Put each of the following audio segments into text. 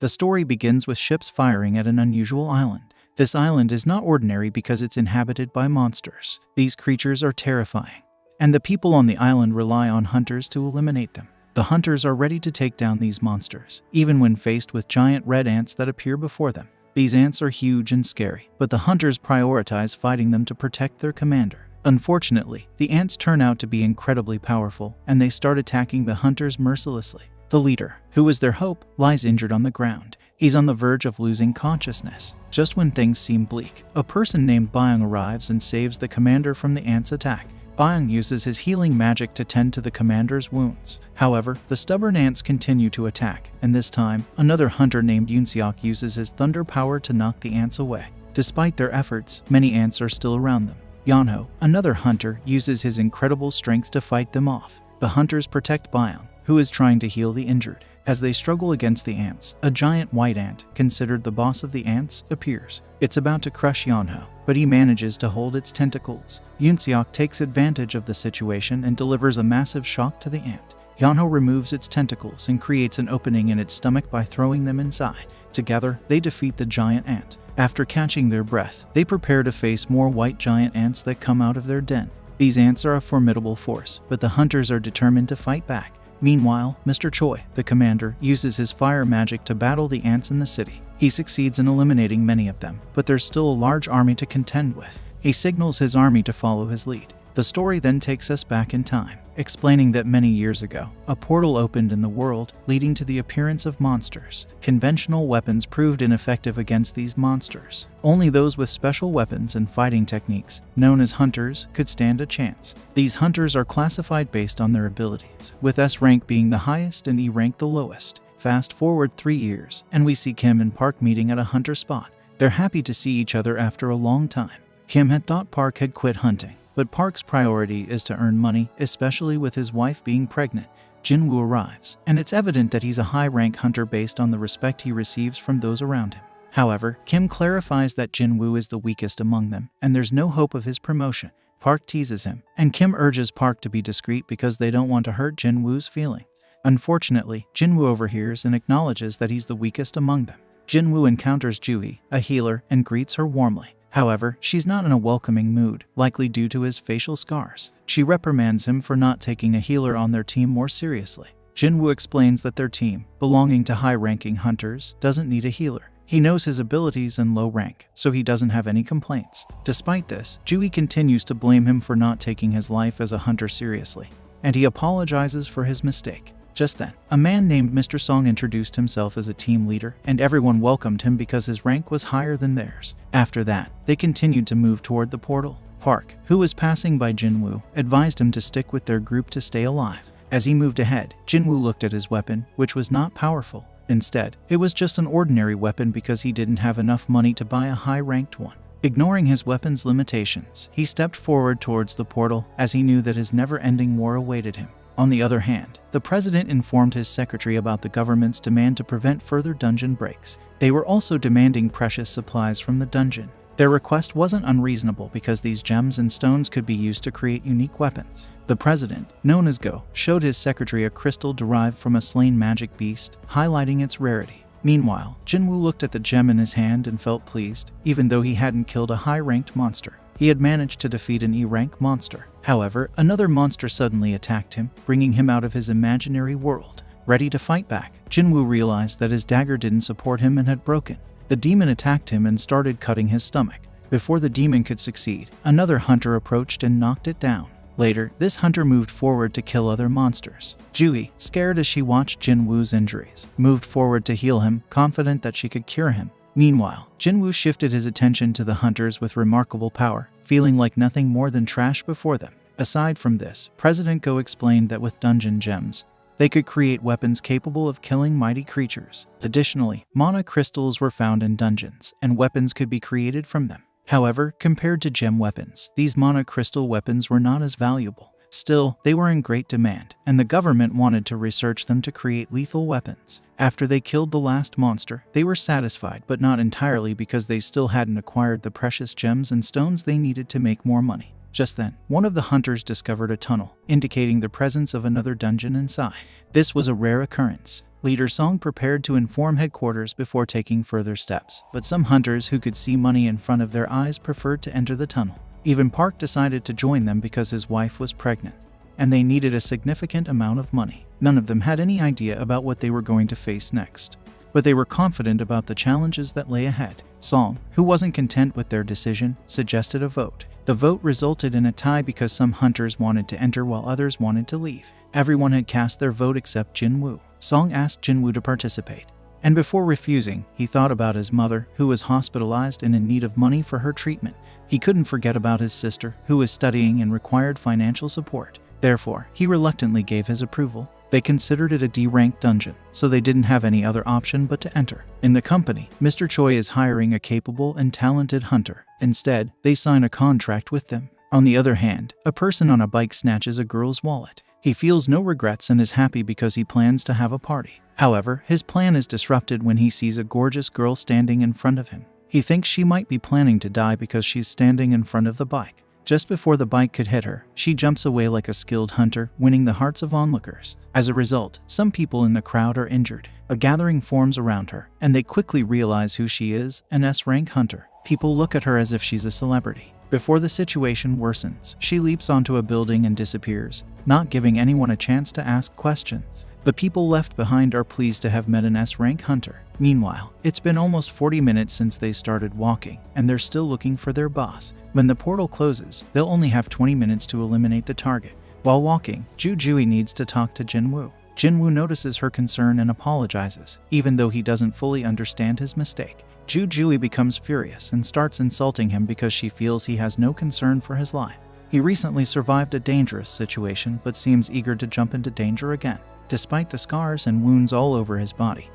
The story begins with ships firing at an unusual island. This island is not ordinary because it's inhabited by monsters. These creatures are terrifying, and the people on the island rely on hunters to eliminate them. The hunters are ready to take down these monsters, even when faced with giant red ants that appear before them. These ants are huge and scary, but the hunters prioritize fighting them to protect their commander. Unfortunately, the ants turn out to be incredibly powerful, and they start attacking the hunters mercilessly. The leader, who was their hope, lies injured on the ground. He's on the verge of losing consciousness. Just when things seem bleak, a person named Byung arrives and saves the commander from the ants' attack. Byung uses his healing magic to tend to the commander's wounds. However, the stubborn ants continue to attack, and this time, another hunter named Yoonseok uses his thunder power to knock the ants away. Despite their efforts, many ants are still around them. Yeonho, another hunter, uses his incredible strength to fight them off. The hunters protect Byung, who is trying to heal the injured. As they struggle against the ants, a giant white ant, considered the boss of the ants, appears. It's about to crush Yeonho, but he manages to hold its tentacles. Yoonseok takes advantage of the situation and delivers a massive shock to the ant. Yeonho removes its tentacles and creates an opening in its stomach by throwing them inside. Together, they defeat the giant ant. After catching their breath, they prepare to face more white giant ants that come out of their den. These ants are a formidable force, but the hunters are determined to fight back. Meanwhile, Mr. Choi, the commander, uses his fire magic to battle the ants in the city. He succeeds in eliminating many of them, but there's still a large army to contend with. He signals his army to follow his lead. The story then takes us back in time, explaining that many years ago, a portal opened in the world, leading to the appearance of monsters. Conventional weapons proved ineffective against these monsters. Only those with special weapons and fighting techniques, known as hunters, could stand a chance. These hunters are classified based on their abilities, with S rank being the highest and E rank the lowest. Fast forward 3 years, and we see Kim and Park meeting at a hunter spot. They're happy to see each other after a long time. Kim had thought Park had quit hunting, but Park's priority is to earn money, especially with his wife being pregnant. Jinwoo arrives, and it's evident that he's a high-rank hunter based on the respect he receives from those around him. However, Kim clarifies that Jinwoo is the weakest among them, and there's no hope of his promotion. Park teases him, and Kim urges Park to be discreet because they don't want to hurt Jinwoo's feelings. Unfortunately, Jinwoo overhears and acknowledges that he's the weakest among them. Jinwoo encounters Jui, a healer, and greets her warmly. However, she's not in a welcoming mood, likely due to his facial scars. She reprimands him for not taking a healer on their team more seriously. Jinwoo explains that their team, belonging to high-ranking hunters, doesn't need a healer. He knows his abilities and low rank, so he doesn't have any complaints. Despite this, Jui continues to blame him for not taking his life as a hunter seriously, and he apologizes for his mistake. Just then, a man named Mr. Song introduced himself as a team leader, and everyone welcomed him because his rank was higher than theirs. After that, they continued to move toward the portal. Park, who was passing by Jinwoo, advised him to stick with their group to stay alive. As he moved ahead, Jinwoo looked at his weapon, which was not powerful. Instead, it was just an ordinary weapon because he didn't have enough money to buy a high-ranked one. Ignoring his weapon's limitations, he stepped forward towards the portal as he knew that his never-ending war awaited him. On the other hand, the president informed his secretary about the government's demand to prevent further dungeon breaks. They were also demanding precious supplies from the dungeon. Their request wasn't unreasonable because these gems and stones could be used to create unique weapons. The president, known as Go, showed his secretary a crystal derived from a slain magic beast, highlighting its rarity. Meanwhile, Jinwoo looked at the gem in his hand and felt pleased, even though he hadn't killed a high-ranked monster. He had managed to defeat an E-rank monster. However, another monster suddenly attacked him, bringing him out of his imaginary world. Ready to fight back, Jinwoo realized that his dagger didn't support him and had broken. The demon attacked him and started cutting his stomach. Before the demon could succeed, another hunter approached and knocked it down. Later, this hunter moved forward to kill other monsters. Jui, scared as she watched Jinwoo's injuries, moved forward to heal him, confident that she could cure him. Meanwhile, Jinwoo shifted his attention to the hunters with remarkable power, feeling like nothing more than trash before them. Aside from this, President Go explained that with dungeon gems, they could create weapons capable of killing mighty creatures. Additionally, mana crystals were found in dungeons, and weapons could be created from them. However, compared to gem weapons, these mana crystal weapons were not as valuable. Still, they were in great demand, and the government wanted to research them to create lethal weapons. After they killed the last monster, they were satisfied, but not entirely because they still hadn't acquired the precious gems and stones they needed to make more money. Just then, one of the hunters discovered a tunnel, indicating the presence of another dungeon inside. This was a rare occurrence. Leader Song prepared to inform headquarters before taking further steps, but some hunters who could see money in front of their eyes preferred to enter the tunnel. Even Park decided to join them because his wife was pregnant, and they needed a significant amount of money. None of them had any idea about what they were going to face next, but they were confident about the challenges that lay ahead. Song, who wasn't content with their decision, suggested a vote. The vote resulted in a tie because some hunters wanted to enter while others wanted to leave. Everyone had cast their vote except Jinwoo. Song asked Jinwoo to participate, and before refusing, he thought about his mother, who was hospitalized and in need of money for her treatment. He couldn't forget about his sister, who was studying and required financial support. Therefore, he reluctantly gave his approval. They considered it a D-rank dungeon, so they didn't have any other option but to enter. In the company, Mr. Choi is hiring a capable and talented hunter. Instead, they sign a contract with them. On the other hand, a person on a bike snatches a girl's wallet. He feels no regrets and is happy because he plans to have a party. However, his plan is disrupted when he sees a gorgeous girl standing in front of him. He thinks she might be planning to die because she's standing in front of the bike. Just before the bike could hit her, she jumps away like a skilled hunter, winning the hearts of onlookers. As a result, some people in the crowd are injured. A gathering forms around her, and they quickly realize who she is, an S-rank hunter. People look at her as if she's a celebrity. Before the situation worsens, she leaps onto a building and disappears, not giving anyone a chance to ask questions. The people left behind are pleased to have met an S-rank hunter. Meanwhile, it's been almost 40 minutes since they started walking, and they're still looking for their boss. When the portal closes, they'll only have 20 minutes to eliminate the target. While walking, Ju-Jui needs to talk to Jinwoo. Jinwoo notices her concern and apologizes, even though he doesn't fully understand his mistake. Ju-Jui becomes furious and starts insulting him because she feels he has no concern for his life. He recently survived a dangerous situation but seems eager to jump into danger again, despite the scars and wounds all over his body.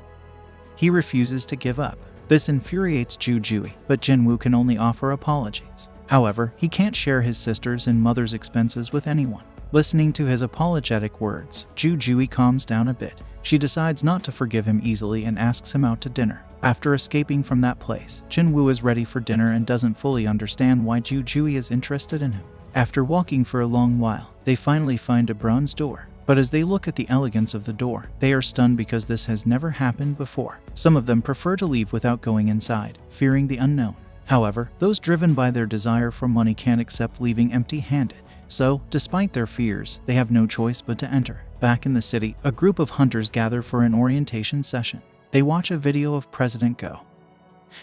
He refuses to give up. This infuriates Ju-Jui, but Jinwoo can only offer apologies. However, he can't share his sister's and mother's expenses with anyone. Listening to his apologetic words, Ju-Jui calms down a bit. She decides not to forgive him easily and asks him out to dinner. After escaping from that place, Jinwoo is ready for dinner and doesn't fully understand why Ju-Jui is interested in him. After walking for a long while, they finally find a bronze door. But as they look at the elegance of the door, they are stunned because this has never happened before. Some of them prefer to leave without going inside, fearing the unknown. However, those driven by their desire for money can't accept leaving empty-handed. So, despite their fears, they have no choice but to enter. Back in the city, a group of hunters gather for an orientation session. They watch a video of President Go,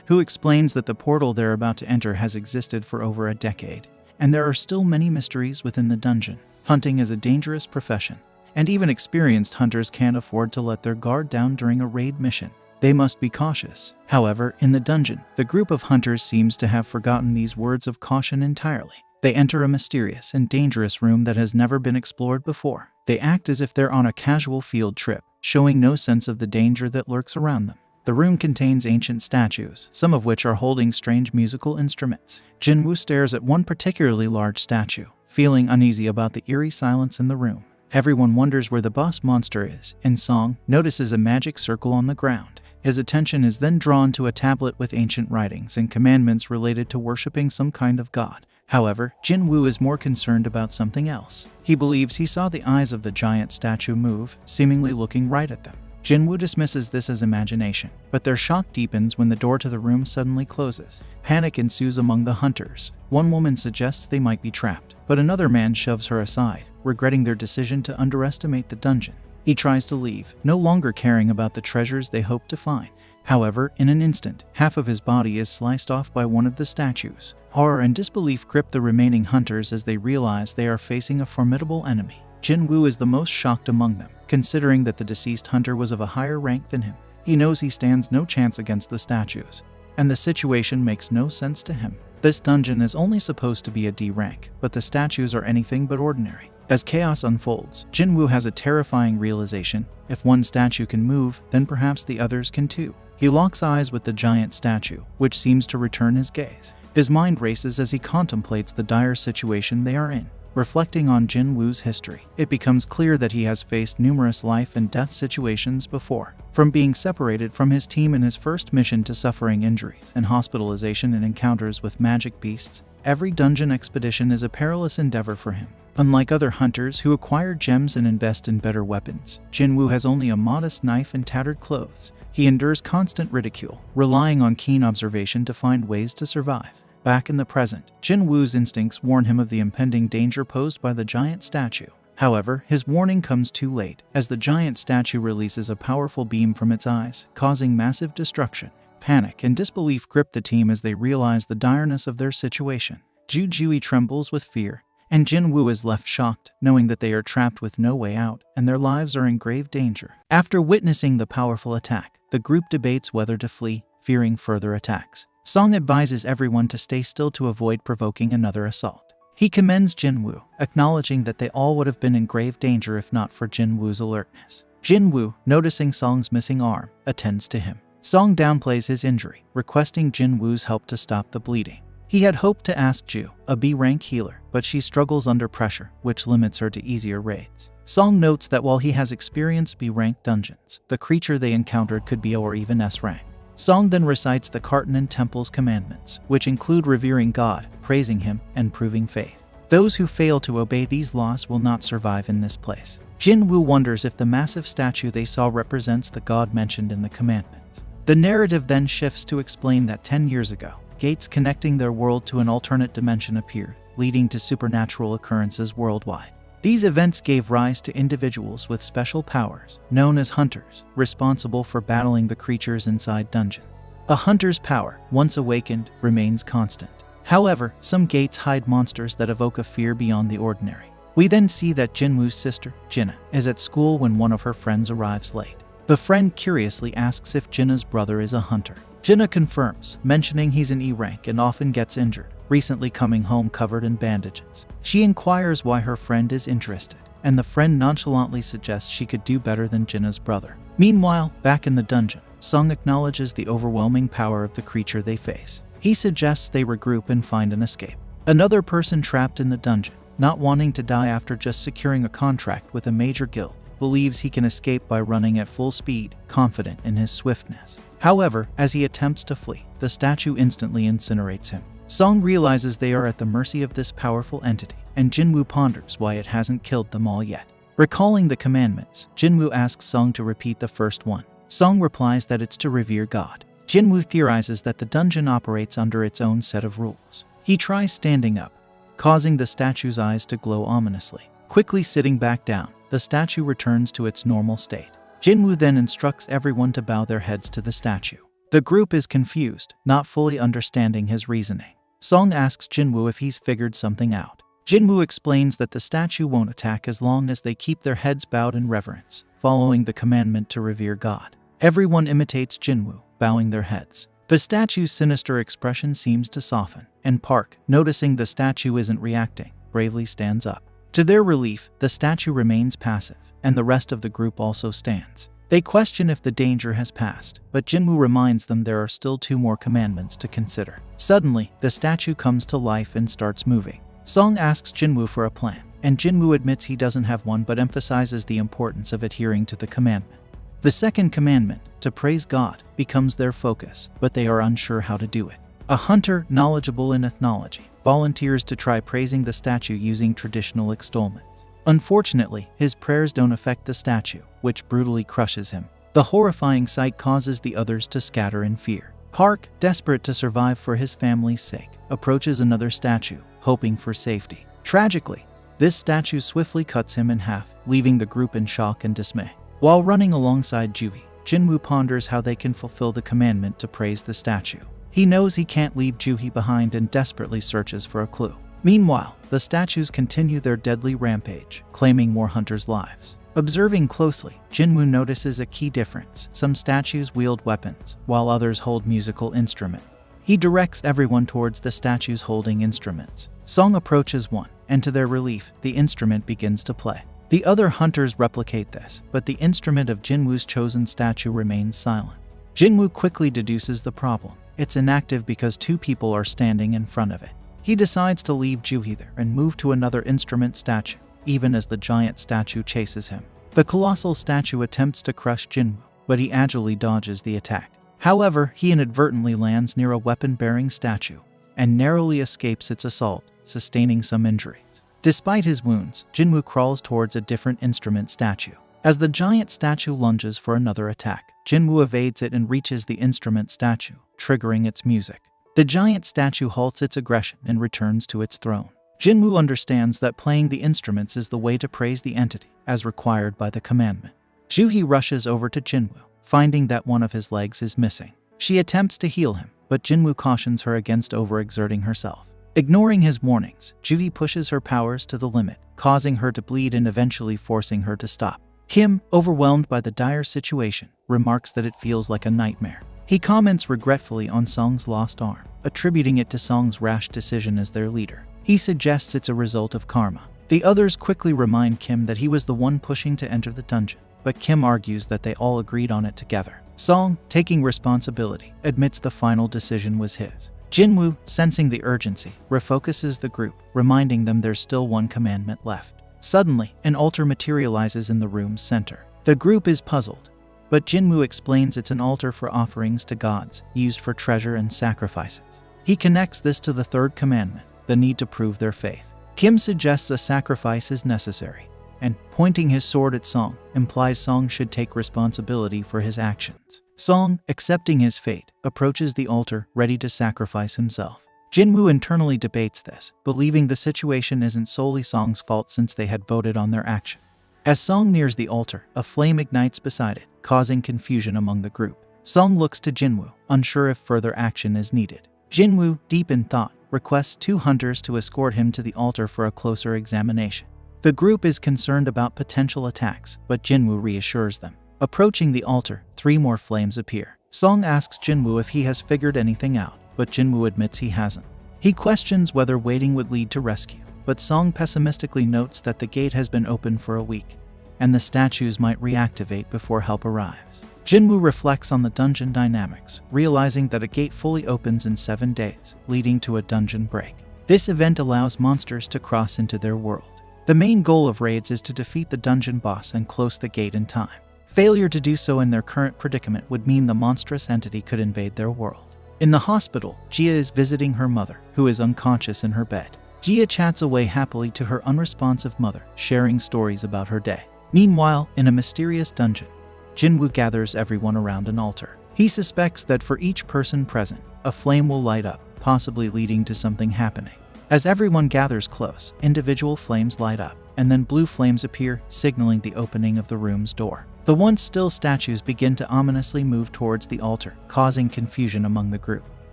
who explains that the portal they're about to enter has existed for over a decade, and there are still many mysteries within the dungeon. Hunting is a dangerous profession, and even experienced hunters can't afford to let their guard down during a raid mission. They must be cautious. However, in the dungeon, the group of hunters seems to have forgotten these words of caution entirely. They enter a mysterious and dangerous room that has never been explored before. They act as if they're on a casual field trip, showing no sense of the danger that lurks around them. The room contains ancient statues, some of which are holding strange musical instruments. Jinwoo stares at one particularly large statue, feeling uneasy about the eerie silence in the room. Everyone wonders where the boss monster is, and Song notices a magic circle on the ground. His attention is then drawn to a tablet with ancient writings and commandments related to worshipping some kind of god. However, Jinwoo is more concerned about something else. He believes he saw the eyes of the giant statue move, seemingly looking right at them. Jinwoo dismisses this as imagination, but their shock deepens when the door to the room suddenly closes. Panic ensues among the hunters. One woman suggests they might be trapped, but another man shoves her aside, regretting their decision to underestimate the dungeon. He tries to leave, no longer caring about the treasures they hope to find. However, in an instant, half of his body is sliced off by one of the statues. Horror and disbelief grip the remaining hunters as they realize they are facing a formidable enemy. Jinwoo is the most shocked among them, considering that the deceased hunter was of a higher rank than him. He knows he stands no chance against the statues, and the situation makes no sense to him. This dungeon is only supposed to be a D rank, but the statues are anything but ordinary. As chaos unfolds, Jinwoo has a terrifying realization. If one statue can move, then perhaps the others can too. He locks eyes with the giant statue, which seems to return his gaze. His mind races as he contemplates the dire situation they are in. Reflecting on Jinwoo's history, it becomes clear that he has faced numerous life and death situations before. From being separated from his team in his first mission to suffering injuries and hospitalization and encounters with magic beasts, every dungeon expedition is a perilous endeavor for him. Unlike other hunters who acquire gems and invest in better weapons, Jinwoo has only a modest knife and tattered clothes. He endures constant ridicule, relying on keen observation to find ways to survive. Back in the present, Jinwoo's instincts warn him of the impending danger posed by the giant statue. However, his warning comes too late, as the giant statue releases a powerful beam from its eyes, causing massive destruction. Panic and disbelief grip the team as they realize the direness of their situation. Ju trembles with fear, and Jinwoo is left shocked, knowing that they are trapped with no way out, and their lives are in grave danger. After witnessing the powerful attack, the group debates whether to flee, fearing further attacks. Song advises everyone to stay still to avoid provoking another assault. He commends Jinwoo, acknowledging that they all would have been in grave danger if not for Jinwoo's alertness. Jinwoo, noticing Song's missing arm, attends to him. Song downplays his injury, requesting Jinwoo's help to stop the bleeding. He had hoped to ask Ju, a B-rank healer, but she struggles under pressure, which limits her to easier raids. Song notes that while he has experienced B-rank dungeons, the creature they encountered could be O or even S-rank. Song then recites the Kartanen Temple's commandments, which include revering God, praising him, and proving faith. Those who fail to obey these laws will not survive in this place. Jinwoo wonders if the massive statue they saw represents the god mentioned in the commandments. The narrative then shifts to explain that 10 years ago, gates connecting their world to an alternate dimension appeared, leading to supernatural occurrences worldwide. These events gave rise to individuals with special powers, known as hunters, responsible for battling the creatures inside dungeons. A hunter's power, once awakened, remains constant. However, some gates hide monsters that evoke a fear beyond the ordinary. We then see that Jinwoo's sister, Jinna, is at school when one of her friends arrives late. The friend curiously asks if Jinna's brother is a hunter. Jinna confirms, mentioning he's an E-rank and often gets injured, recently coming home covered in bandages. She inquires why her friend is interested, and the friend nonchalantly suggests she could do better than Jinna's brother. Meanwhile, back in the dungeon, Song acknowledges the overwhelming power of the creature they face. He suggests they regroup and find an escape. Another person trapped in the dungeon, not wanting to die after just securing a contract with a major guild, believes he can escape by running at full speed, confident in his swiftness. However, as he attempts to flee, the statue instantly incinerates him. Song realizes they are at the mercy of this powerful entity, and Jinwoo ponders why it hasn't killed them all yet. Recalling the commandments, Jinwoo asks Song to repeat the first one. Song replies that it's to revere God. Jinwoo theorizes that the dungeon operates under its own set of rules. He tries standing up, causing the statue's eyes to glow ominously. Quickly sitting back down, the statue returns to its normal state. Jinwoo then instructs everyone to bow their heads to the statue. The group is confused, not fully understanding his reasoning. Song asks Jinwoo if he's figured something out. Jinwoo explains that the statue won't attack as long as they keep their heads bowed in reverence, following the commandment to revere God. Everyone imitates Jinwoo, bowing their heads. The statue's sinister expression seems to soften, and Park, noticing the statue isn't reacting, bravely stands up. To their relief, the statue remains passive, and the rest of the group also stands. They question if the danger has passed, but Jinwoo reminds them there are still 2 more commandments to consider. Suddenly, the statue comes to life and starts moving. Song asks Jinwoo for a plan, and Jinwoo admits he doesn't have one but emphasizes the importance of adhering to the commandment. The second commandment, to praise God, becomes their focus, but they are unsure how to do it. A hunter, knowledgeable in ethnology, volunteers to try praising the statue using traditional extollments. Unfortunately, his prayers don't affect the statue, which brutally crushes him. The horrifying sight causes the others to scatter in fear. Park, desperate to survive for his family's sake, approaches another statue, hoping for safety. Tragically, this statue swiftly cuts him in half, leaving the group in shock and dismay. While running alongside Juhi, Jinwoo ponders how they can fulfill the commandment to praise the statue. He knows he can't leave Juhi behind and desperately searches for a clue. Meanwhile, the statues continue their deadly rampage, claiming more hunters' lives. Observing closely, Jinwoo notices a key difference. Some statues wield weapons, while others hold musical instruments. He directs everyone towards the statues holding instruments. Song approaches one, and to their relief, the instrument begins to play. The other hunters replicate this, but the instrument of Jinwoo's chosen statue remains silent. Jinwoo quickly deduces the problem. It's inactive because 2 people are standing in front of it. He decides to leave Juhi there and move to another instrument statue, even as the giant statue chases him. The colossal statue attempts to crush Jinwoo, but he agilely dodges the attack. However, he inadvertently lands near a weapon-bearing statue and narrowly escapes its assault, sustaining some injuries. Despite his wounds, Jinwoo crawls towards a different instrument statue. As the giant statue lunges for another attack, Jinwoo evades it and reaches the instrument statue, triggering its music. The giant statue halts its aggression and returns to its throne. Jinwoo understands that playing the instruments is the way to praise the entity, as required by the commandment. Juhi rushes over to Jinwoo, finding that one of his legs is missing. She attempts to heal him, but Jinwoo cautions her against overexerting herself. Ignoring his warnings, Juhi pushes her powers to the limit, causing her to bleed and eventually forcing her to stop. Kim, overwhelmed by the dire situation, remarks that it feels like a nightmare. He comments regretfully on Song's lost arm, attributing it to Song's rash decision as their leader. He suggests it's a result of karma. The others quickly remind Kim that he was the one pushing to enter the dungeon, but Kim argues that they all agreed on it together. Song, taking responsibility, admits the final decision was his. Jinwoo, sensing the urgency, refocuses the group, reminding them there's still one commandment left. Suddenly, an altar materializes in the room's center. The group is puzzled, but Jinwoo explains it's an altar for offerings to gods, used for treasure and sacrifices. He connects this to the third commandment, the need to prove their faith. Kim suggests a sacrifice is necessary, and, pointing his sword at Song, implies Song should take responsibility for his actions. Song, accepting his fate, approaches the altar, ready to sacrifice himself. Jinwoo internally debates this, believing the situation isn't solely Song's fault since they had voted on their action. As Song nears the altar, a flame ignites beside it, causing confusion among the group. Song looks to Jinwoo, unsure if further action is needed. Jinwoo, deep in thought, requests 2 hunters to escort him to the altar for a closer examination. The group is concerned about potential attacks, but Jinwoo reassures them. Approaching the altar, 3 more flames appear. Song asks Jinwoo if he has figured anything out, but Jinwoo admits he hasn't. He questions whether waiting would lead to rescue, but Song pessimistically notes that the gate has been open for a week, and the statues might reactivate before help arrives. Jinwoo reflects on the dungeon dynamics, realizing that a gate fully opens in 7 days, leading to a dungeon break. This event allows monsters to cross into their world. The main goal of raids is to defeat the dungeon boss and close the gate in time. Failure to do so in their current predicament would mean the monstrous entity could invade their world. In the hospital, Jia is visiting her mother, who is unconscious in her bed. Jia chats away happily to her unresponsive mother, sharing stories about her day. Meanwhile, in a mysterious dungeon, Jinwoo gathers everyone around an altar. He suspects that for each person present, a flame will light up, possibly leading to something happening. As everyone gathers close, individual flames light up, and then blue flames appear, signaling the opening of the room's door. The once still statues begin to ominously move towards the altar, causing confusion among the group.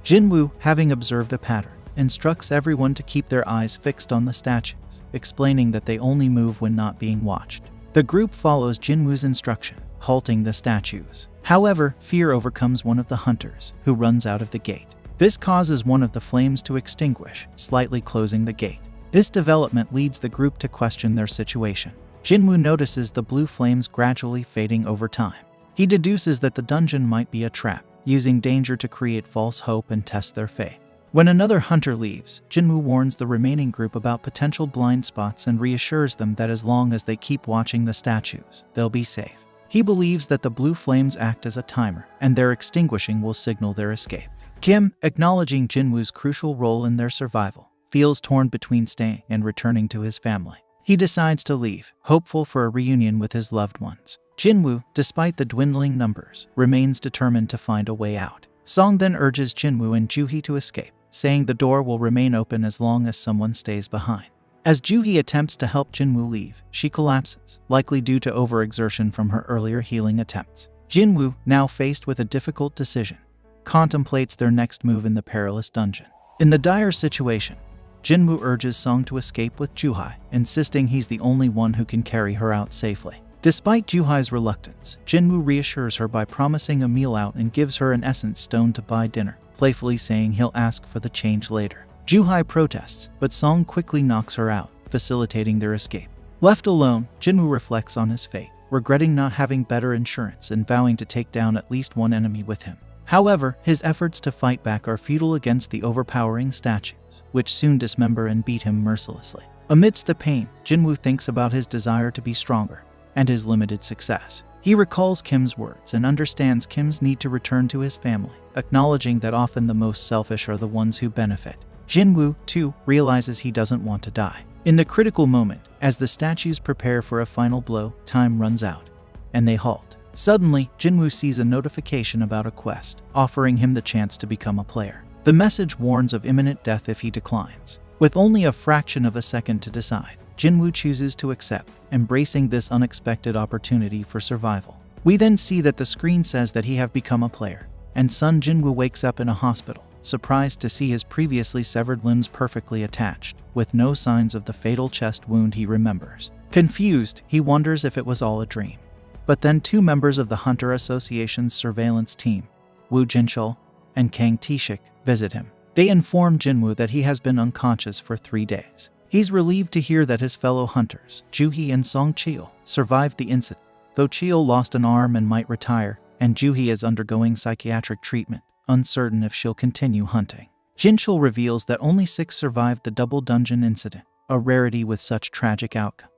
Jinwoo, having observed the pattern, instructs everyone to keep their eyes fixed on the statues, explaining that they only move when not being watched. The group follows Jinwoo's instruction, halting the statues. However, fear overcomes one of the hunters, who runs out of the gate. This causes one of the flames to extinguish, slightly closing the gate. This development leads the group to question their situation. Jinwoo notices the blue flames gradually fading over time. He deduces that the dungeon might be a trap, using danger to create false hope and test their faith. When another hunter leaves, Jinwoo warns the remaining group about potential blind spots and reassures them that as long as they keep watching the statues, they'll be safe. He believes that the blue flames act as a timer, and their extinguishing will signal their escape. Kim, acknowledging Jinwoo's crucial role in their survival, feels torn between staying and returning to his family. He decides to leave, hopeful for a reunion with his loved ones. Jinwoo, despite the dwindling numbers, remains determined to find a way out. Song then urges Jinwoo and Juhi to escape, saying the door will remain open as long as someone stays behind. As Juhi attempts to help Jinwoo leave, she collapses, likely due to overexertion from her earlier healing attempts. Jinwoo, now faced with a difficult decision, contemplates their next move in the perilous dungeon. In the dire situation, Jinwoo urges Song to escape with Juhi, insisting he's the only one who can carry her out safely. Despite Juhi's reluctance, Jinwoo reassures her by promising a meal out and gives her an essence stone to buy dinner, playfully saying he'll ask for the change later. Juhi protests, but Song quickly knocks her out, facilitating their escape. Left alone, Jinwoo reflects on his fate, regretting not having better insurance and vowing to take down at least one enemy with him. However, his efforts to fight back are futile against the overpowering statues, which soon dismember and beat him mercilessly. Amidst the pain, Jinwoo thinks about his desire to be stronger and his limited success. He recalls Kim's words and understands Kim's need to return to his family, acknowledging that often the most selfish are the ones who benefit. Jinwoo, too, realizes he doesn't want to die. In the critical moment, as the statues prepare for a final blow, time runs out, and they halt. Suddenly, Jinwoo sees a notification about a quest, offering him the chance to become a player. The message warns of imminent death if he declines. With only a fraction of a second to decide, Jinwoo chooses to accept, embracing this unexpected opportunity for survival. We then see that the screen says that he have become a player, and son Jinwoo wakes up in a hospital, surprised to see his previously severed limbs perfectly attached, with no signs of the fatal chest wound he remembers. Confused, he wonders if it was all a dream. But then two members of the Hunter Association's surveillance team, Woo Jinchul and Kang Taeshik, visit him. They inform Jinwoo that he has been unconscious for 3 days. He's relieved to hear that his fellow hunters, Juhee and Song Cheol, survived the incident, though Cheol lost an arm and might retire, and Juhee is undergoing psychiatric treatment, uncertain if she'll continue hunting. Jinchul reveals that only 6 survived the double dungeon incident, a rarity with such tragic outcomes.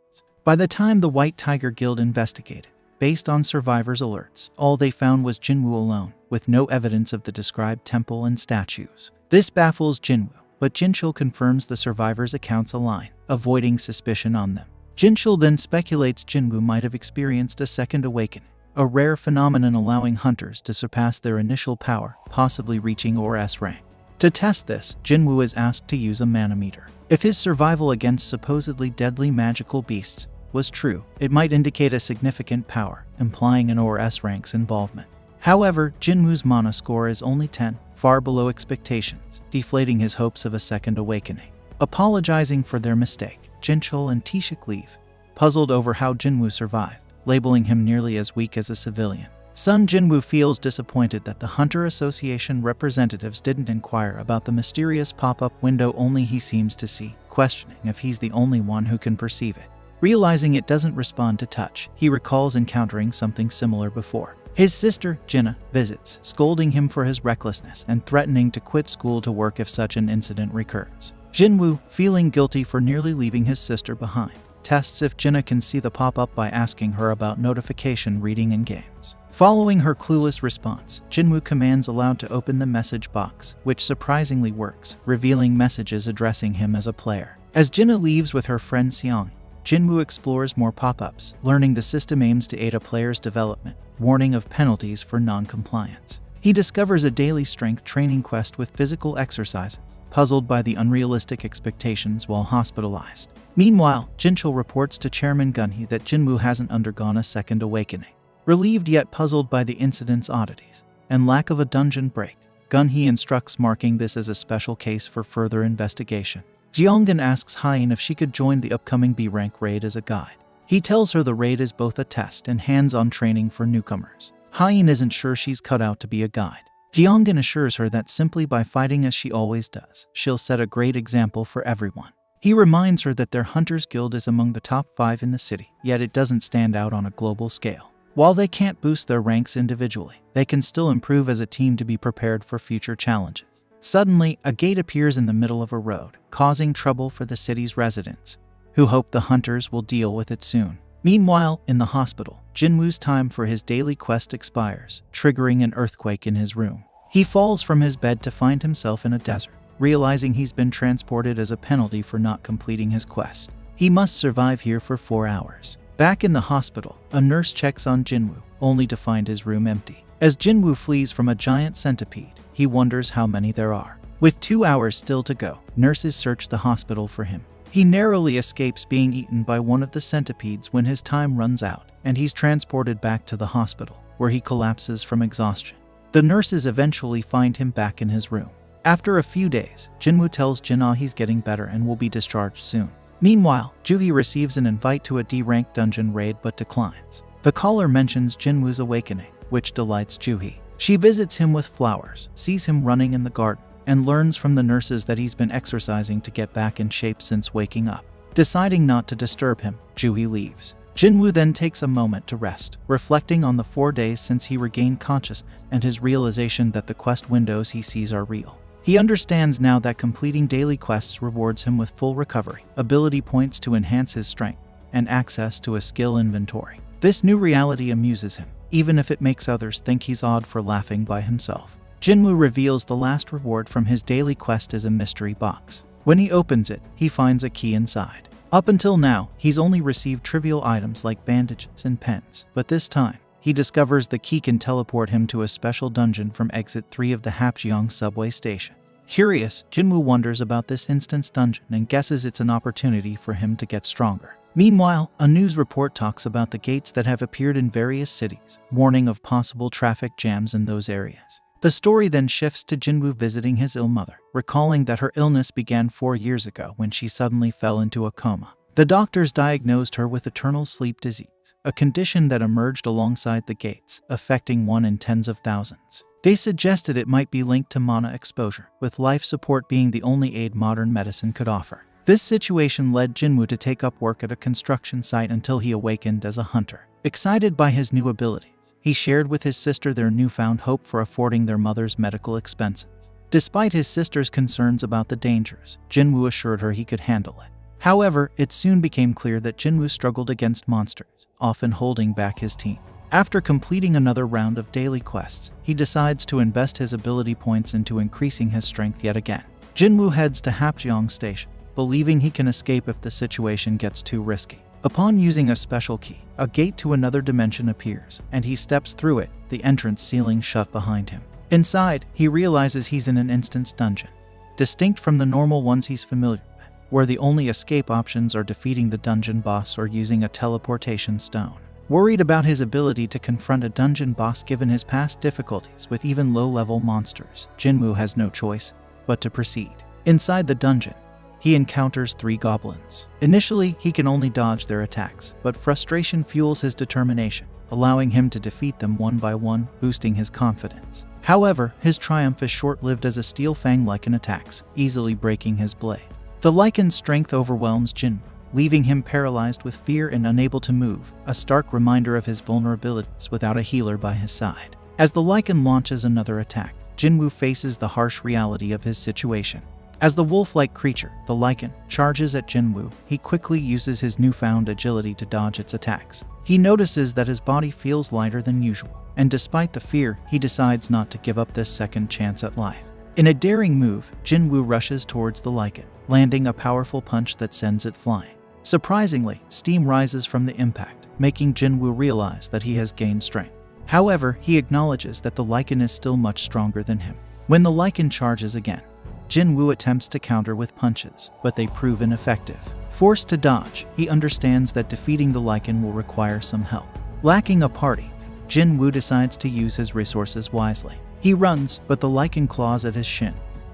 By the time the White Tiger Guild investigated, based on survivors' alerts, all they found was Jinwoo alone, with no evidence of the described temple and statues. This baffles Jinwoo, but Jinchul confirms the survivors' accounts align, avoiding suspicion on them. Jinchul then speculates Jinwoo might have experienced a second awakening, a rare phenomenon allowing hunters to surpass their initial power, possibly reaching SSS-Rank. To test this, Jinwoo is asked to use a manometer. If his survival against supposedly deadly magical beasts was true, it might indicate a significant power, implying an SSS-Rank's involvement. However, Jinwoo's mana score is only 10, far below expectations, deflating his hopes of a second awakening. Apologizing for their mistake, Jinchul and Taeshik leave, puzzled over how Jinwoo survived, labeling him nearly as weak as a civilian. Son Jinwoo feels disappointed that the Hunter Association representatives didn't inquire about the mysterious pop-up window only he seems to see, questioning if he's the only one who can perceive it. Realizing it doesn't respond to touch, he recalls encountering something similar before. His sister, Jinna, visits, scolding him for his recklessness and threatening to quit school to work if such an incident recurs. Jinwoo, feeling guilty for nearly leaving his sister behind, tests if Jinna can see the pop-up by asking her about notification reading in games. Following her clueless response, Jinwoo commands Aloud to open the message box, which surprisingly works, revealing messages addressing him as a player. As Jinna leaves with her friend Seong, Jinwoo explores more pop-ups, learning the system aims to aid a player's development, warning of penalties for non-compliance. He discovers a daily strength training quest with physical exercise, puzzled by the unrealistic expectations while hospitalized. Meanwhile, Jinchul reports to Chairman Gunhee that Jinwoo hasn't undergone a second awakening. Relieved yet puzzled by the incident's oddities and lack of a dungeon break, Gunhee instructs marking this as a special case for further investigation. Jeonggan asks Hyein if she could join the upcoming B-rank raid as a guide. He tells her the raid is both a test and hands-on training for newcomers. Hyein isn't sure she's cut out to be a guide. Jeonggan assures her that simply by fighting as she always does, she'll set a great example for everyone. He reminds her that their Hunters Guild is among the top 5 in the city, yet it doesn't stand out on a global scale. While they can't boost their ranks individually, they can still improve as a team to be prepared for future challenges. Suddenly, a gate appears in the middle of a road, causing trouble for the city's residents, who hope the hunters will deal with it soon. Meanwhile, in the hospital, Jinwoo's time for his daily quest expires, triggering an earthquake in his room. He falls from his bed to find himself in a desert, realizing he's been transported as a penalty for not completing his quest. He must survive here for 4 hours. Back in the hospital, a nurse checks on Jinwoo, only to find his room empty. As Jinwoo flees from a giant centipede, he wonders how many there are. With 2 hours still to go, nurses search the hospital for him. He narrowly escapes being eaten by one of the centipedes when his time runs out, and he's transported back to the hospital, where he collapses from exhaustion. The nurses eventually find him back in his room. After a few days, Jinwoo tells Jinna he's getting better and will be discharged soon. Meanwhile, Juhee receives an invite to a D-rank dungeon raid but declines. The caller mentions Jinwoo's awakening, which delights Juhee. She visits him with flowers, sees him running in the garden, and learns from the nurses that he's been exercising to get back in shape since waking up. Deciding not to disturb him, Juhee leaves. Jinwoo then takes a moment to rest, reflecting on the 4 days since he regained consciousness and his realization that the quest windows he sees are real. He understands now that completing daily quests rewards him with full recovery, ability points to enhance his strength, and access to a skill inventory. This new reality amuses him, even if it makes others think he's odd for laughing by himself. Jinwoo reveals the last reward from his daily quest is a mystery box. When he opens it, he finds a key inside. Up until now, he's only received trivial items like bandages and pens, but this time, he discovers the key can teleport him to a special dungeon from Exit 3 of the Hapjeong subway station. Curious, Jinwoo wonders about this instance dungeon and guesses it's an opportunity for him to get stronger. Meanwhile, a news report talks about the gates that have appeared in various cities, warning of possible traffic jams in those areas. The story then shifts to Jinwoo visiting his ill mother, recalling that her illness began 4 years ago when she suddenly fell into a coma. The doctors diagnosed her with eternal sleep disease, a condition that emerged alongside the gates, affecting 1 in tens of thousands. They suggested it might be linked to mana exposure, with life support being the only aid modern medicine could offer. This situation led Jinwoo to take up work at a construction site until he awakened as a hunter. Excited by his new abilities, he shared with his sister their newfound hope for affording their mother's medical expenses. Despite his sister's concerns about the dangers, Jinwoo assured her he could handle it. However, it soon became clear that Jinwoo struggled against monsters, often holding back his team. After completing another round of daily quests, he decides to invest his ability points into increasing his strength yet again. Jinwoo heads to Hapjeong Station, believing he can escape if the situation gets too risky. Upon using a special key, a gate to another dimension appears, and he steps through it, the entrance ceiling shut behind him. Inside, he realizes he's in an instance dungeon, distinct from the normal ones he's familiar with, where the only escape options are defeating the dungeon boss or using a teleportation stone. Worried about his ability to confront a dungeon boss given his past difficulties with even low-level monsters, Jinwoo has no choice but to proceed. Inside the dungeon, he encounters 3 goblins. Initially, he can only dodge their attacks, but frustration fuels his determination, allowing him to defeat them one by one, boosting his confidence. However, his triumph is short-lived as a steel fang lichen attacks, easily breaking his blade. The lichen's strength overwhelms Jinwoo, leaving him paralyzed with fear and unable to move, a stark reminder of his vulnerabilities without a healer by his side. As the lichen launches another attack, Jinwoo faces the harsh reality of his situation. As the wolf-like creature, the lichen, charges at Jinwoo, he quickly uses his newfound agility to dodge its attacks. He notices that his body feels lighter than usual, and despite the fear, he decides not to give up this second chance at life. In a daring move, Jinwoo rushes towards the lichen, landing a powerful punch that sends it flying. Surprisingly, steam rises from the impact, making Jinwoo realize that he has gained strength. However, he acknowledges that the lichen is still much stronger than him. When the lichen charges again, Jinwoo attempts to counter with punches, but they prove ineffective. Forced to dodge, he understands that defeating the lichen will require some help. Lacking a party, Jinwoo decides to use his resources wisely. He runs, but the lichen claws at his shin,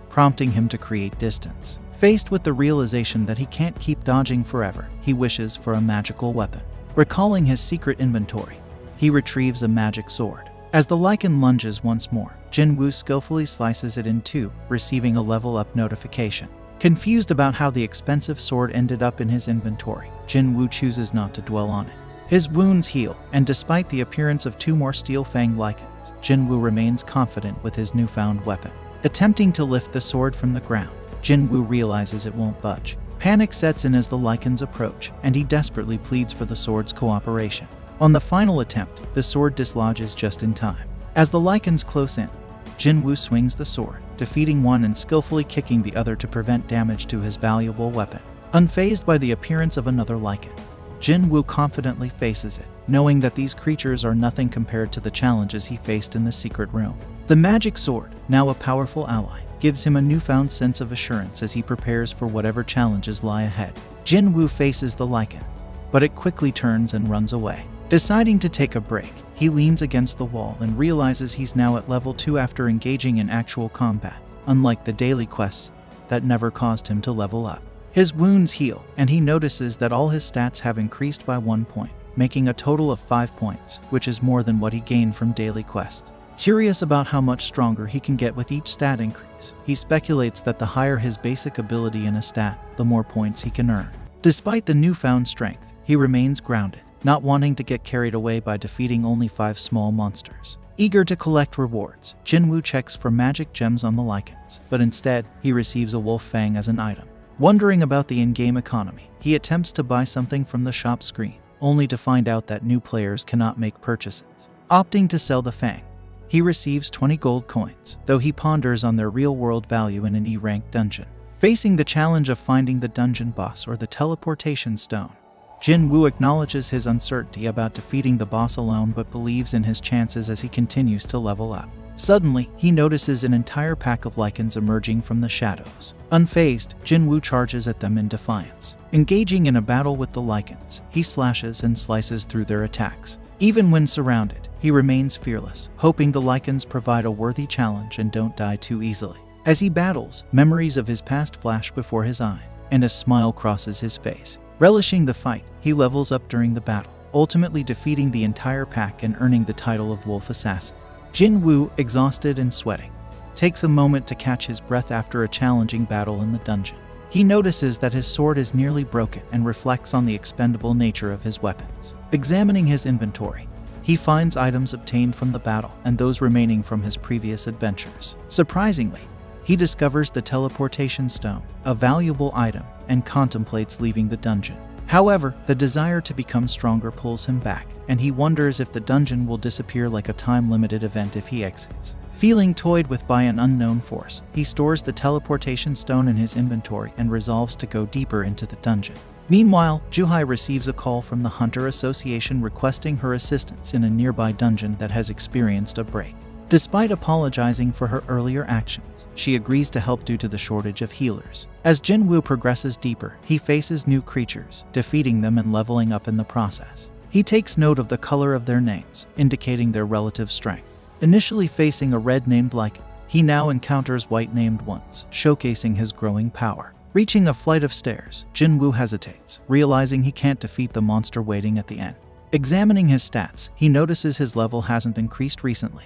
prompting him to create distance. Faced with the realization that he can't keep dodging forever, he wishes for a magical weapon. Recalling his secret inventory, he retrieves a magic sword. As the lichen lunges once more, Jinwoo skillfully slices it in 2, receiving a level-up notification. Confused about how the expensive sword ended up in his inventory, Jinwoo chooses not to dwell on it. His wounds heal, and despite the appearance of 2 more steel fang lichens, Jinwoo remains confident with his newfound weapon. Attempting to lift the sword from the ground, Jinwoo realizes it won't budge. Panic sets in as the lichens approach, and he desperately pleads for the sword's cooperation. On the final attempt, the sword dislodges just in time. As the lichens close in, Jinwoo swings the sword, defeating one and skillfully kicking the other to prevent damage to his valuable weapon. Unfazed by the appearance of another lichen, Jinwoo confidently faces it, knowing that these creatures are nothing compared to the challenges he faced in the secret room. The magic sword, now a powerful ally, gives him a newfound sense of assurance as he prepares for whatever challenges lie ahead. Jinwoo faces the lichen, but it quickly turns and runs away. Deciding to take a break, he leans against the wall and realizes he's now at level 2 after engaging in actual combat, unlike the daily quests that never caused him to level up. His wounds heal, and he notices that all his stats have increased by 1 point, making a total of 5 points, which is more than what he gained from daily quests. Curious about how much stronger he can get with each stat increase, he speculates that the higher his basic ability in a stat, the more points he can earn. Despite the newfound strength, he remains grounded, not wanting to get carried away by defeating only 5 small monsters. Eager to collect rewards, Jinwoo checks for magic gems on the lichens, but instead, he receives a wolf fang as an item. Wondering about the in-game economy, he attempts to buy something from the shop screen, only to find out that new players cannot make purchases. Opting to sell the fang, he receives 20 gold coins, though he ponders on their real-world value in an E-rank dungeon. Facing the challenge of finding the dungeon boss or the teleportation stone, Jin Woo acknowledges his uncertainty about defeating the boss alone but believes in his chances as he continues to level up. Suddenly, he notices an entire pack of lichens emerging from the shadows. Unfazed, Jin Woo charges at them in defiance. Engaging in a battle with the lichens, he slashes and slices through their attacks. Even when surrounded, he remains fearless, hoping the lichens provide a worthy challenge and don't die too easily. As he battles, memories of his past flash before his eye, and a smile crosses his face. Relishing the fight, he levels up during the battle, ultimately defeating the entire pack and earning the title of Wolf Assassin. Jin Woo, exhausted and sweating, takes a moment to catch his breath after a challenging battle in the dungeon. He notices that his sword is nearly broken and reflects on the expendable nature of his weapons. Examining his inventory, he finds items obtained from the battle and those remaining from his previous adventures. Surprisingly, he discovers the teleportation stone, a valuable item, and contemplates leaving the dungeon. However, the desire to become stronger pulls him back, and he wonders if the dungeon will disappear like a time-limited event if he exits. Feeling toyed with by an unknown force, he stores the teleportation stone in his inventory and resolves to go deeper into the dungeon. Meanwhile, Juhai receives a call from the Hunter Association requesting her assistance in a nearby dungeon that has experienced a break. Despite apologizing for her earlier actions, she agrees to help due to the shortage of healers. As Jin Woo progresses deeper, he faces new creatures, defeating them and leveling up in the process. He takes note of the color of their names, indicating their relative strength. Initially facing a red named lichen, he now encounters white named ones, showcasing his growing power. Reaching a flight of stairs, Jin Woo hesitates, realizing he can't defeat the monster waiting at the end. Examining his stats, he notices his level hasn't increased recently,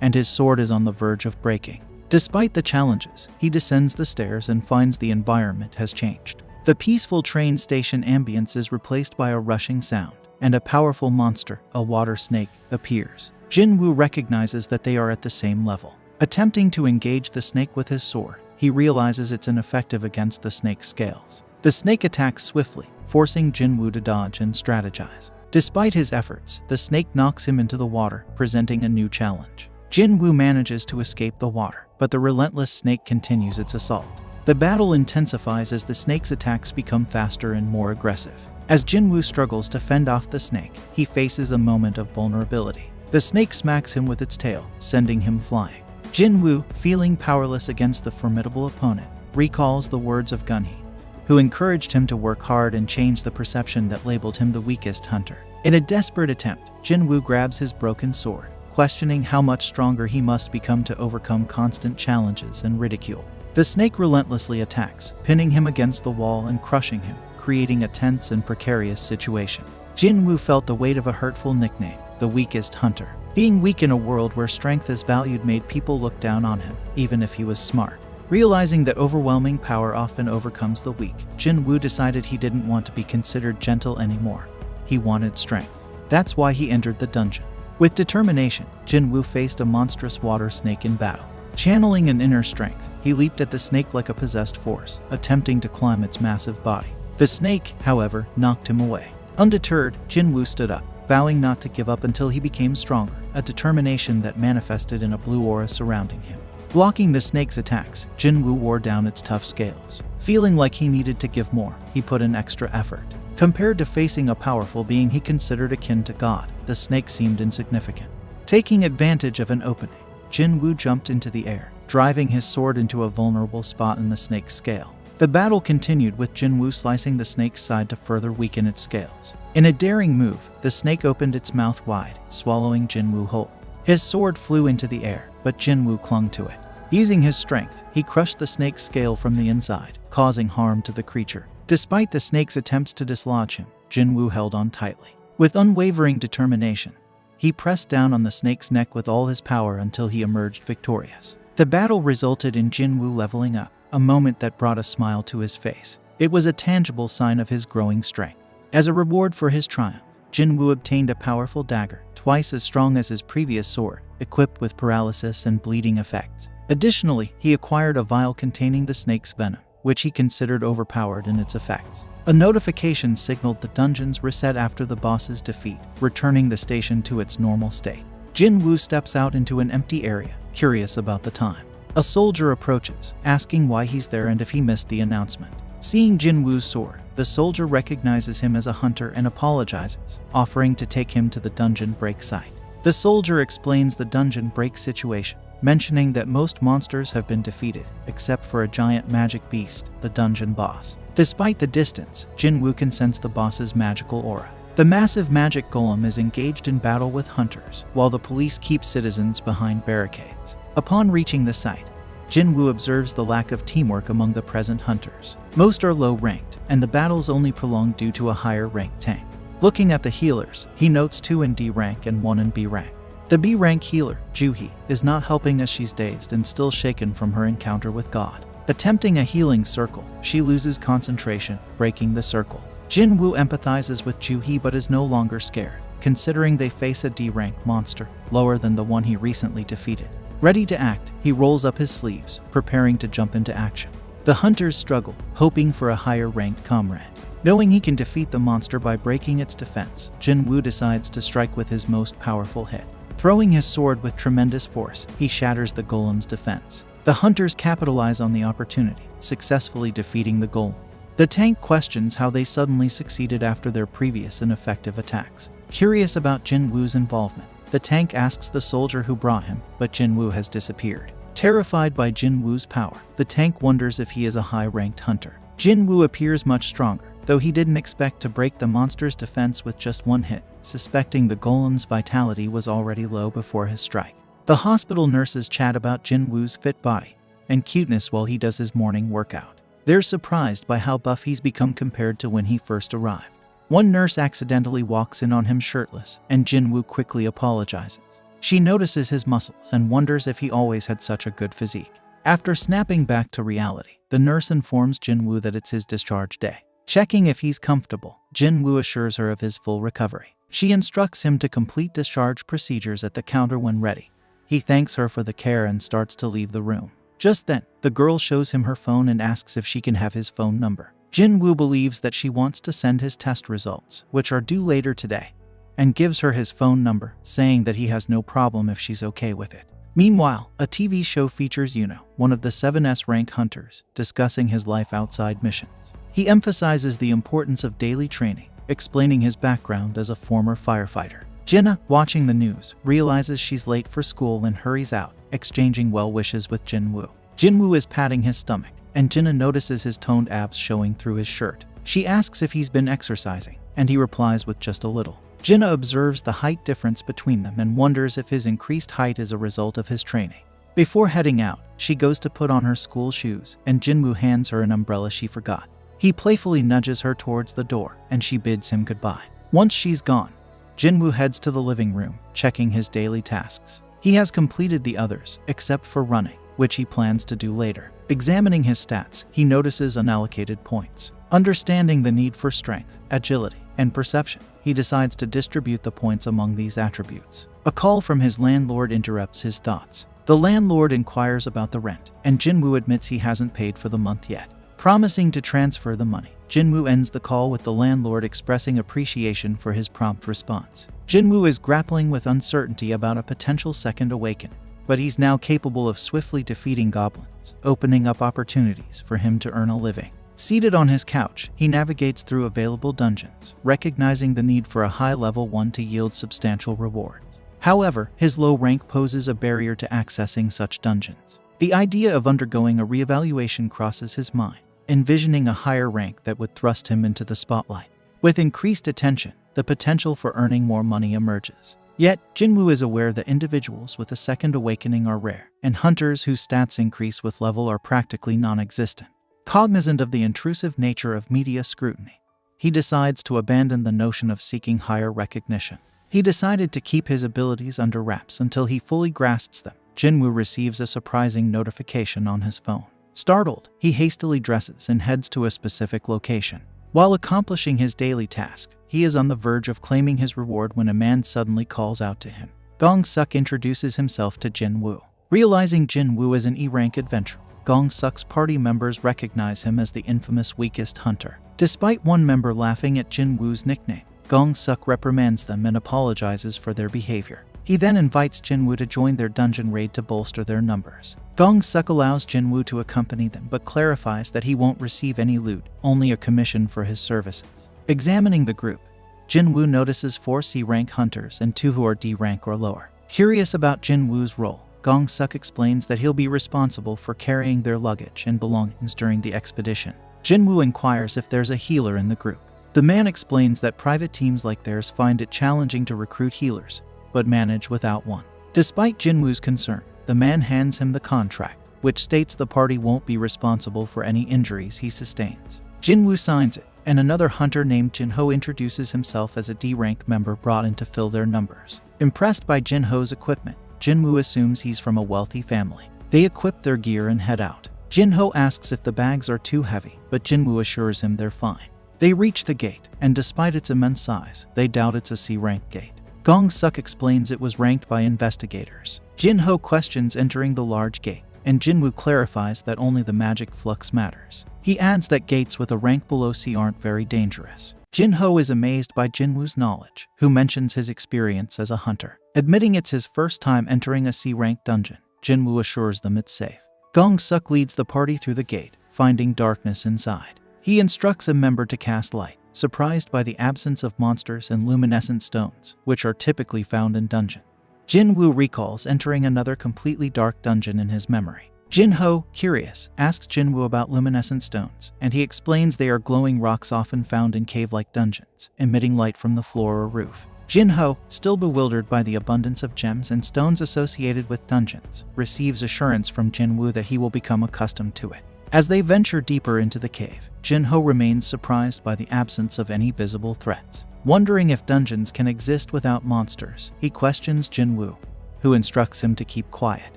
and his sword is on the verge of breaking. Despite the challenges, he descends the stairs and finds the environment has changed. The peaceful train station ambience is replaced by a rushing sound, and a powerful monster, a water snake, appears. Jin Woo recognizes that they are at the same level. Attempting to engage the snake with his sword, he realizes it's ineffective against the snake's scales. The snake attacks swiftly, forcing Jin Woo to dodge and strategize. Despite his efforts, the snake knocks him into the water, presenting a new challenge. Jin Woo manages to escape the water, but the relentless snake continues its assault. The battle intensifies as the snake's attacks become faster and more aggressive. As Jin Woo struggles to fend off the snake, he faces a moment of vulnerability. The snake smacks him with its tail, sending him flying. Jin Woo, feeling powerless against the formidable opponent, recalls the words of Gunhee, who encouraged him to work hard and change the perception that labeled him the weakest hunter. In a desperate attempt, Jin Woo grabs his broken sword, questioning how much stronger he must become to overcome constant challenges and ridicule. The snake relentlessly attacks, pinning him against the wall and crushing him, creating a tense and precarious situation. Jin Woo felt the weight of a hurtful nickname, the weakest hunter. Being weak in a world where strength is valued made people look down on him, even if he was smart. Realizing that overwhelming power often overcomes the weak, Jin Woo decided he didn't want to be considered gentle anymore. He wanted strength. That's why he entered the dungeon. With determination, Jin Woo faced a monstrous water snake in battle. Channeling an inner strength, he leaped at the snake like a possessed force, attempting to climb its massive body. The snake, however, knocked him away. Undeterred, Jin Woo stood up, vowing not to give up until he became stronger, a determination that manifested in a blue aura surrounding him. Blocking the snake's attacks, Jin Woo wore down its tough scales. Feeling like he needed to give more, he put in extra effort. Compared to facing a powerful being he considered akin to God, the snake seemed insignificant. Taking advantage of an opening, Jin Woo jumped into the air, driving his sword into a vulnerable spot in the snake's scale. The battle continued with Jin Woo slicing the snake's side to further weaken its scales. In a daring move, the snake opened its mouth wide, swallowing Jin Woo whole. His sword flew into the air, but Jin Woo clung to it. Using his strength, he crushed the snake's scale from the inside, causing harm to the creature. Despite the snake's attempts to dislodge him, Jin Woo held on tightly. With unwavering determination, he pressed down on the snake's neck with all his power until he emerged victorious. The battle resulted in Jin Woo leveling up, a moment that brought a smile to his face. It was a tangible sign of his growing strength. As a reward for his triumph, Jin Woo obtained a powerful dagger, twice as strong as his previous sword, equipped with paralysis and bleeding effects. Additionally, he acquired a vial containing the snake's venom, which he considered overpowered in its effects. A notification signaled the dungeon's reset after the boss's defeat, returning the station to its normal state. Jin Woo steps out into an empty area, curious about the time. A soldier approaches, asking why he's there and if he missed the announcement. Seeing Jinwoo's sword, the soldier recognizes him as a hunter and apologizes, offering to take him to the dungeon break site. The soldier explains the dungeon break situation, mentioning that most monsters have been defeated, except for a giant magic beast, the dungeon boss. Despite the distance, Jinwoo can sense the boss's magical aura. The massive magic golem is engaged in battle with hunters, while the police keep citizens behind barricades. Upon reaching the site, Jinwoo observes the lack of teamwork among the present hunters. Most are low-ranked, and the battles only prolonged due to a higher-ranked tank. Looking at the healers, he notes 2 in D rank and 1 in B rank. The B rank healer, Juhee, is not helping as she's dazed and still shaken from her encounter with God. Attempting a healing circle, she loses concentration, breaking the circle. Jinwoo empathizes with Juhee but is no longer scared, considering they face a D rank monster, lower than the one he recently defeated. Ready to act, he rolls up his sleeves, preparing to jump into action. The hunters struggle, hoping for a higher-ranked comrade. Knowing he can defeat the monster by breaking its defense, Jinwoo decides to strike with his most powerful hit. Throwing his sword with tremendous force, he shatters the golem's defense. The hunters capitalize on the opportunity, successfully defeating the golem. The tank questions how they suddenly succeeded after their previous ineffective attacks. Curious about Jinwoo's involvement, the tank asks the soldier who brought him, but Jinwoo has disappeared. Terrified by Jinwoo's power, the tank wonders if he is a high-ranked hunter. Jinwoo appears much stronger, though he didn't expect to break the monster's defense with just 1 hit, suspecting the golem's vitality was already low before his strike. The hospital nurses chat about Jinwoo's fit body and cuteness while he does his morning workout. They're surprised by how buff he's become compared to when he first arrived. One nurse accidentally walks in on him shirtless, and Jinwoo quickly apologizes. She notices his muscles and wonders if he always had such a good physique. After snapping back to reality, the nurse informs Jinwoo that it's his discharge day. Checking if he's comfortable, Jinwoo assures her of his full recovery. She instructs him to complete discharge procedures at the counter when ready. He thanks her for the care and starts to leave the room. Just then, the girl shows him her phone and asks if she can have his phone number. Jinwoo believes that she wants to send his test results, which are due later today, and gives her his phone number, saying that he has no problem if she's okay with it. Meanwhile, a TV show features Yuno, one of the SSS-Rank hunters, discussing his life outside missions. He emphasizes the importance of daily training, explaining his background as a former firefighter. Jinna, watching the news, realizes she's late for school and hurries out, exchanging well wishes with Jinwoo. Jinwoo is patting his stomach, and Jinna notices his toned abs showing through his shirt. She asks if he's been exercising, and he replies with just a little. Jinna observes the height difference between them and wonders if his increased height is a result of his training. Before heading out, she goes to put on her school shoes, and Jinwoo hands her an umbrella she forgot. He playfully nudges her towards the door, and she bids him goodbye. Once she's gone, Jinwoo heads to the living room, checking his daily tasks. He has completed the others, except for running, which he plans to do later. Examining his stats, he notices unallocated points. Understanding the need for strength, agility, and perception, he decides to distribute the points among these attributes. A call from his landlord interrupts his thoughts. The landlord inquires about the rent, and Jinwoo admits he hasn't paid for the month yet. Promising to transfer the money, Jinwoo ends the call with the landlord expressing appreciation for his prompt response. Jinwoo is grappling with uncertainty about a potential second awakening, but he's now capable of swiftly defeating goblins, opening up opportunities for him to earn a living. Seated on his couch, he navigates through available dungeons, recognizing the need for a high-level one to yield substantial rewards. However, his low rank poses a barrier to accessing such dungeons. The idea of undergoing a reevaluation crosses his mind, envisioning a higher rank that would thrust him into the spotlight. With increased attention, the potential for earning more money emerges. Yet, Jinwoo is aware that individuals with a second awakening are rare, and hunters whose stats increase with level are practically non-existent. Cognizant of the intrusive nature of media scrutiny, he decides to abandon the notion of seeking higher recognition. He decided to keep his abilities under wraps until he fully grasps them. Jinwoo receives a surprising notification on his phone. Startled, he hastily dresses and heads to a specific location. While accomplishing his daily task, he is on the verge of claiming his reward when a man suddenly calls out to him. Gong-suk introduces himself to Jinwoo. Realizing Jinwoo is an E-rank adventurer, Gong-suk's party members recognize him as the infamous weakest hunter. Despite one member laughing at Jinwoo's nickname, Gong-suk reprimands them and apologizes for their behavior. He then invites Jinwoo to join their dungeon raid to bolster their numbers. Dong-suk allows Jinwoo to accompany them but clarifies that he won't receive any loot, only a commission for his services. Examining the group, Jinwoo notices 4 C-rank hunters and 2 who are D rank or lower. Curious about Jinwoo's role, Dong-suk explains that he'll be responsible for carrying their luggage and belongings during the expedition. Jinwoo inquires if there's a healer in the group. The man explains that private teams like theirs find it challenging to recruit healers, but manage without one. Despite Jinwoo's concern, the man hands him the contract, which states the party won't be responsible for any injuries he sustains. Jinwoo signs it, and another hunter named Jinho introduces himself as a D-rank member brought in to fill their numbers. Impressed by Jinho's equipment, Jinwoo assumes he's from a wealthy family. They equip their gear and head out. Jinho asks if the bags are too heavy, but Jinwoo assures him they're fine. They reach the gate, and despite its immense size, they doubt it's a C-rank gate. Dong-suk explains it was ranked by investigators. Jinho questions entering the large gate, and Jinwoo clarifies that only the magic flux matters. He adds that gates with a rank below C aren't very dangerous. Jinho is amazed by Jinwoo's knowledge, who mentions his experience as a hunter. Admitting it's his first time entering a C-rank dungeon, Jinwoo assures them it's safe. Dong-suk leads the party through the gate, finding darkness inside. He instructs a member to cast light, surprised by the absence of monsters and luminescent stones, which are typically found in dungeons. Jinwoo recalls entering another completely dark dungeon in his memory. Jinho, curious, asks Jinwoo about luminescent stones, and he explains they are glowing rocks often found in cave-like dungeons, emitting light from the floor or roof. Jinho, still bewildered by the abundance of gems and stones associated with dungeons, receives assurance from Jinwoo that he will become accustomed to it. As they venture deeper into the cave, Jinho remains surprised by the absence of any visible threats. Wondering if dungeons can exist without monsters, he questions Jinwoo, who instructs him to keep quiet.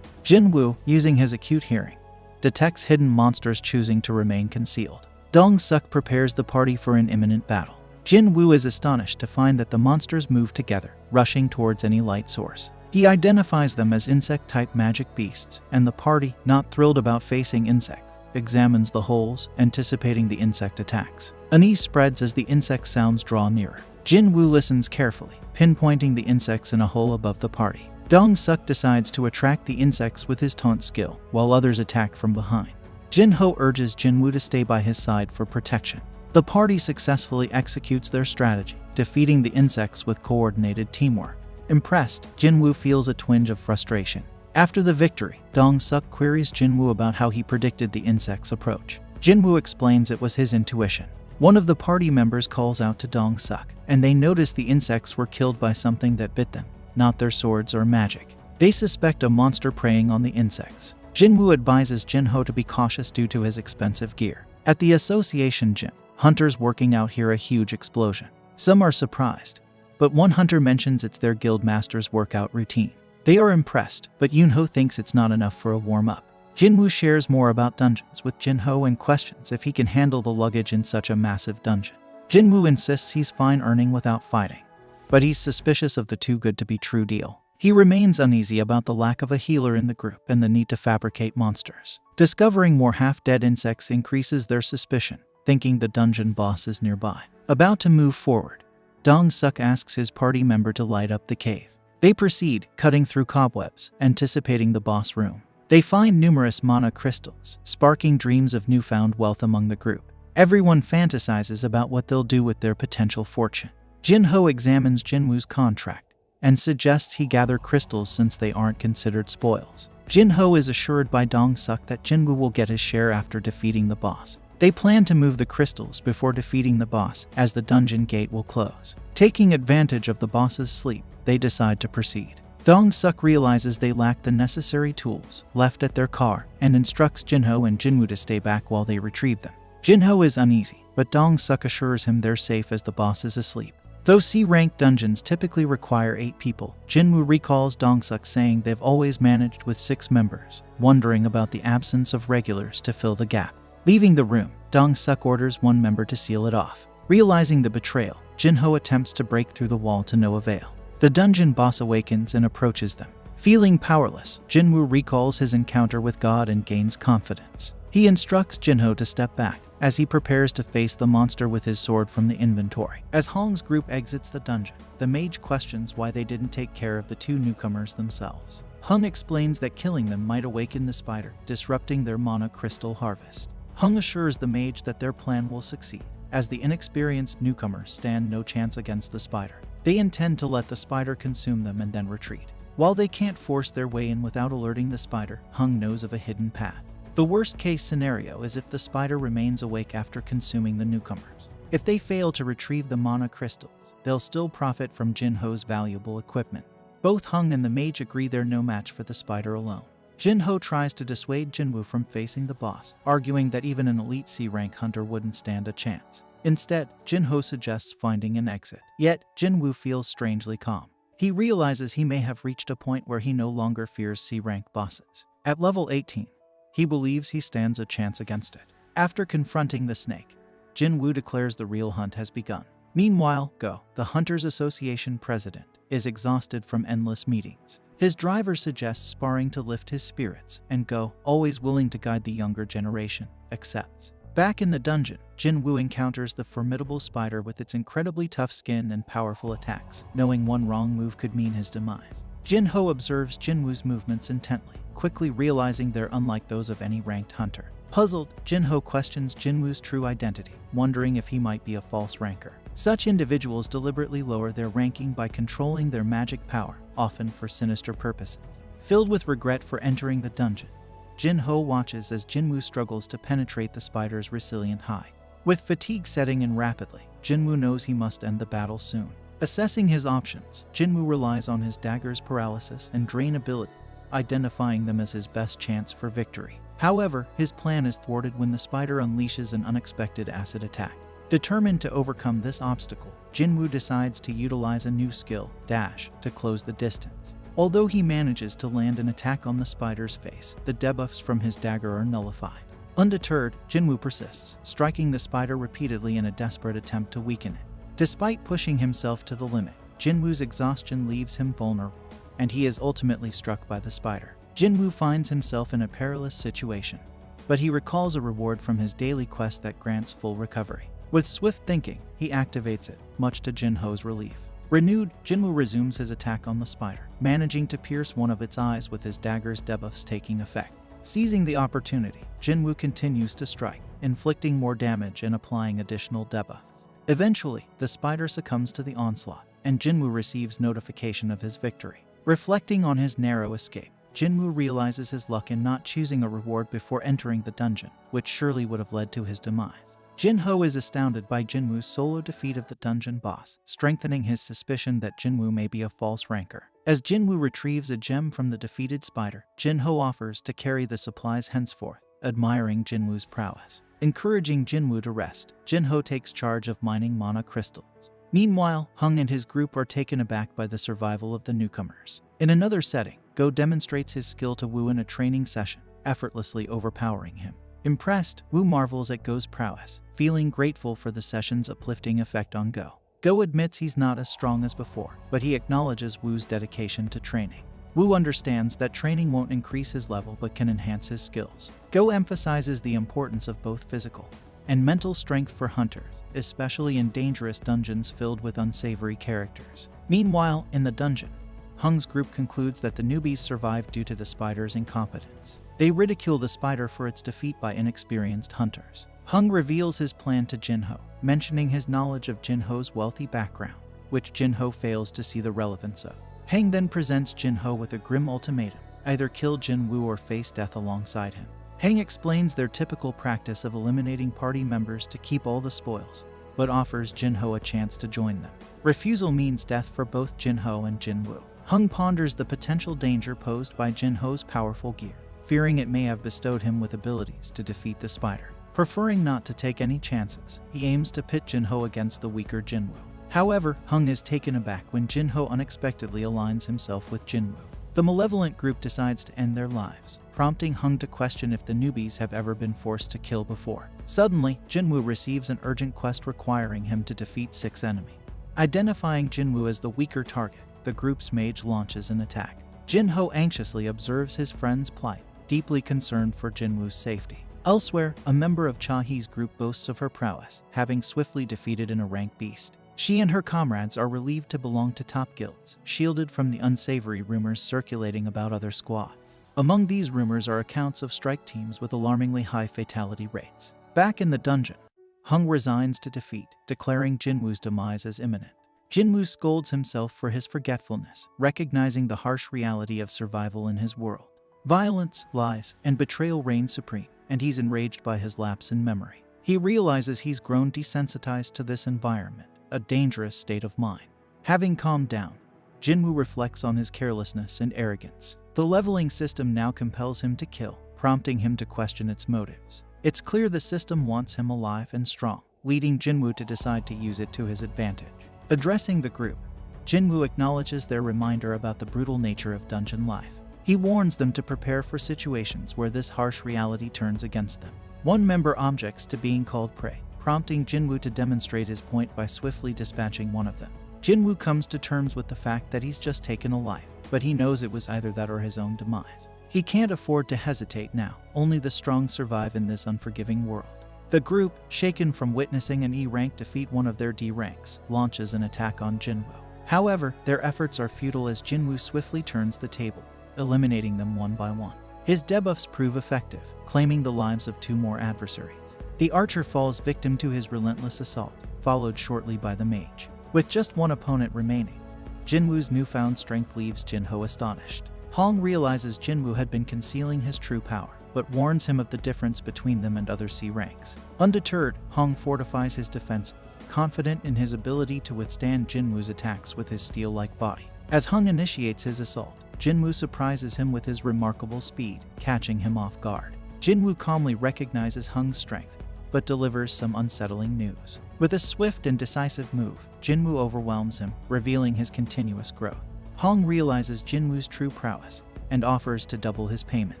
Jinwoo, using his acute hearing, detects hidden monsters choosing to remain concealed. Dong-suk prepares the party for an imminent battle. Jinwoo is astonished to find that the monsters move together, rushing towards any light source. He identifies them as insect-type magic beasts, and the party, not thrilled about facing insects, examines the holes, anticipating the insect attacks. Unease spreads as the insect sounds draw nearer. Jinwoo listens carefully, pinpointing the insects in a hole above the party. Dong-suk decides to attract the insects with his taunt skill, while others attack from behind. Jinho urges Jinwoo to stay by his side for protection. The party successfully executes their strategy, defeating the insects with coordinated teamwork. Impressed, Jinwoo feels a twinge of frustration. After the victory, Dong-suk queries Jinwoo about how he predicted the insects' approach. Jinwoo explains it was his intuition. One of the party members calls out to Dong-suk, and they notice the insects were killed by something that bit them, not their swords or magic. They suspect a monster preying on the insects. Jinwoo advises Jinho to be cautious due to his expensive gear. At the association gym, hunters working out hear a huge explosion. Some are surprised, but one hunter mentions it's their guild master's workout routine. They are impressed, but Yunho thinks it's not enough for a warm-up. Jinwoo shares more about dungeons with Jinho and questions if he can handle the luggage in such a massive dungeon. Jinwoo insists he's fine earning without fighting, but he's suspicious of the too-good-to-be-true deal. He remains uneasy about the lack of a healer in the group and the need to fabricate monsters. Discovering more half-dead insects increases their suspicion, thinking the dungeon boss is nearby. About to move forward, Dong-suk asks his party member to light up the cave. They proceed, cutting through cobwebs, anticipating the boss room. They find numerous mana crystals, sparking dreams of newfound wealth among the group. Everyone fantasizes about what they'll do with their potential fortune. Jinho examines Jinwoo's contract and suggests he gather crystals since they aren't considered spoils. Jinho is assured by Dong-suk that Jinwoo will get his share after defeating the boss. They plan to move the crystals before defeating the boss, as the dungeon gate will close. Taking advantage of the boss's sleep, they decide to proceed. Dong-suk realizes they lack the necessary tools left at their car and instructs Jinho and Jinwoo to stay back while they retrieve them. Jinho is uneasy, but Dong-suk assures him they're safe as the boss is asleep. Though C-rank dungeons typically require 8 people, Jinwoo recalls Dong-suk saying they've always managed with 6 members, wondering about the absence of regulars to fill the gap. Leaving the room, Dong-suk orders one member to seal it off. Realizing the betrayal, Jinho attempts to break through the wall to no avail. The dungeon boss awakens and approaches them. Feeling powerless, Jinwoo recalls his encounter with God and gains confidence. He instructs Jinho to step back, as he prepares to face the monster with his sword from the inventory. As Hong's group exits the dungeon, the mage questions why they didn't take care of the two newcomers themselves. Hong explains that killing them might awaken the spider, disrupting their mana crystal harvest. Hong assures the mage that their plan will succeed, as the inexperienced newcomers stand no chance against the spider. They intend to let the spider consume them and then retreat. While they can't force their way in without alerting the spider, Hong knows of a hidden path. The worst-case scenario is if the spider remains awake after consuming the newcomers. If they fail to retrieve the mana crystals, they'll still profit from Jinho's valuable equipment. Both Hong and the mage agree they're no match for the spider alone. Jinho tries to dissuade Jinwoo from facing the boss, arguing that even an elite C-rank hunter wouldn't stand a chance. Instead, Jinho suggests finding an exit. Yet, Jinwoo feels strangely calm. He realizes he may have reached a point where he no longer fears C-rank bosses. At level 18, he believes he stands a chance against it. After confronting the snake, Jinwoo declares the real hunt has begun. Meanwhile, Go, the Hunters Association president, is exhausted from endless meetings. His driver suggests sparring to lift his spirits, and Go, always willing to guide the younger generation, accepts. Back in the dungeon, Jinwoo encounters the formidable spider with its incredibly tough skin and powerful attacks, knowing one wrong move could mean his demise. Jinho observes Jinwoo's movements intently, quickly realizing they're unlike those of any ranked hunter. Puzzled, Jinho questions Jinwoo's true identity, wondering if he might be a false ranker. Such individuals deliberately lower their ranking by controlling their magic power, often for sinister purposes. Filled with regret for entering the dungeon, Jinho watches as Jinwoo struggles to penetrate the spider's resilient hide. With fatigue setting in rapidly, Jinwoo knows he must end the battle soon. Assessing his options, Jinwoo relies on his dagger's paralysis and drain ability, identifying them as his best chance for victory. However, his plan is thwarted when the spider unleashes an unexpected acid attack. Determined to overcome this obstacle, Jinwoo decides to utilize a new skill, Dash, to close the distance. Although he manages to land an attack on the spider's face, the debuffs from his dagger are nullified. Undeterred, Jinwoo persists, striking the spider repeatedly in a desperate attempt to weaken it. Despite pushing himself to the limit, Jinwoo's exhaustion leaves him vulnerable, and he is ultimately struck by the spider. Jinwoo finds himself in a perilous situation, but he recalls a reward from his daily quest that grants full recovery. With swift thinking, he activates it, much to Jinho's relief. Renewed, Jinwoo resumes his attack on the spider, managing to pierce one of its eyes with his dagger's debuffs taking effect. Seizing the opportunity, Jinwoo continues to strike, inflicting more damage and applying additional debuffs. Eventually, the spider succumbs to the onslaught, and Jinwoo receives notification of his victory. Reflecting on his narrow escape, Jinwoo realizes his luck in not choosing a reward before entering the dungeon, which surely would have led to his demise. Jinho is astounded by Jinwoo's solo defeat of the dungeon boss, strengthening his suspicion that Jinwoo may be a false ranker. As Jinwoo retrieves a gem from the defeated spider, Jinho offers to carry the supplies henceforth, admiring Jinwoo's prowess. Encouraging Jinwoo to rest, Jinho takes charge of mining mana crystals. Meanwhile, Hong and his group are taken aback by the survival of the newcomers. In another setting, Go demonstrates his skill to Wu in a training session, effortlessly overpowering him. Impressed, Wu marvels at Go's prowess, feeling grateful for the session's uplifting effect on Go. Go admits he's not as strong as before, but he acknowledges Wu's dedication to training. Wu understands that training won't increase his level but can enhance his skills. Go emphasizes the importance of both physical and mental strength for hunters, especially in dangerous dungeons filled with unsavory characters. Meanwhile, in the dungeon, Hong's group concludes that the newbies survived due to the spider's incompetence. They ridicule the spider for its defeat by inexperienced hunters. Hong reveals his plan to Jinho, mentioning his knowledge of Jinho's wealthy background, which Jinho fails to see the relevance of. Hang then presents Jinho with a grim ultimatum: either kill Jinwoo or face death alongside him. Hang explains their typical practice of eliminating party members to keep all the spoils, but offers Jinho a chance to join them. Refusal means death for both Jinho and Jinwoo. Hong ponders the potential danger posed by Jinho's powerful gear, fearing it may have bestowed him with abilities to defeat the spider. Preferring not to take any chances, he aims to pit Jinho against the weaker Jinwoo. However, Hong is taken aback when Jinho unexpectedly aligns himself with Jinwoo. The malevolent group decides to end their lives, prompting Hong to question if the newbies have ever been forced to kill before. Suddenly, Jinwoo receives an urgent quest requiring him to defeat 6 enemies. Identifying Jinwoo as the weaker target, the group's mage launches an attack. Jinho anxiously observes his friend's plight, deeply concerned for Jinwoo's safety. Elsewhere, a member of Chahi's group boasts of her prowess, having swiftly defeated an rank beast. She and her comrades are relieved to belong to top guilds, shielded from the unsavory rumors circulating about other squads. Among these rumors are accounts of strike teams with alarmingly high fatality rates. Back in the dungeon, Hung resigns to defeat, declaring Jinwoo's demise as imminent. Jinwoo scolds himself for his forgetfulness, recognizing the harsh reality of survival in his world. Violence, lies, and betrayal reign supreme, and he's enraged by his lapse in memory. He realizes he's grown desensitized to this environment, a dangerous state of mind. Having calmed down, Jinwoo reflects on his carelessness and arrogance. The leveling system now compels him to kill, prompting him to question its motives. It's clear the system wants him alive and strong, leading Jinwoo to decide to use it to his advantage. Addressing the group, Jinwoo acknowledges their reminder about the brutal nature of dungeon life. He warns them to prepare for situations where this harsh reality turns against them. One member objects to being called prey, prompting Jinwoo to demonstrate his point by swiftly dispatching one of them. Jinwoo comes to terms with the fact that he's just taken a life, but he knows it was either that or his own demise. He can't afford to hesitate now. Only the strong survive in this unforgiving world. The group, shaken from witnessing an E-rank defeat one of their D ranks, launches an attack on Jinwoo. However, their efforts are futile as Jinwoo swiftly turns the table, eliminating them one by one. His debuffs prove effective, claiming the lives of 2 more adversaries. The archer falls victim to his relentless assault, followed shortly by the mage. With just one opponent remaining, Jinwoo's newfound strength leaves Jinho astonished. Hong realizes Jinwoo had been concealing his true power, but warns him of the difference between them and other C ranks. Undeterred, Hong fortifies his defense, confident in his ability to withstand Jinwoo's attacks with his steel-like body. As Hong initiates his assault, Jinwoo surprises him with his remarkable speed, catching him off guard. Jinwoo calmly recognizes Hong's strength, but delivers some unsettling news. With a swift and decisive move, Jinwoo overwhelms him, revealing his continuous growth. Hong realizes Jinwoo's true prowess and offers to double his payment.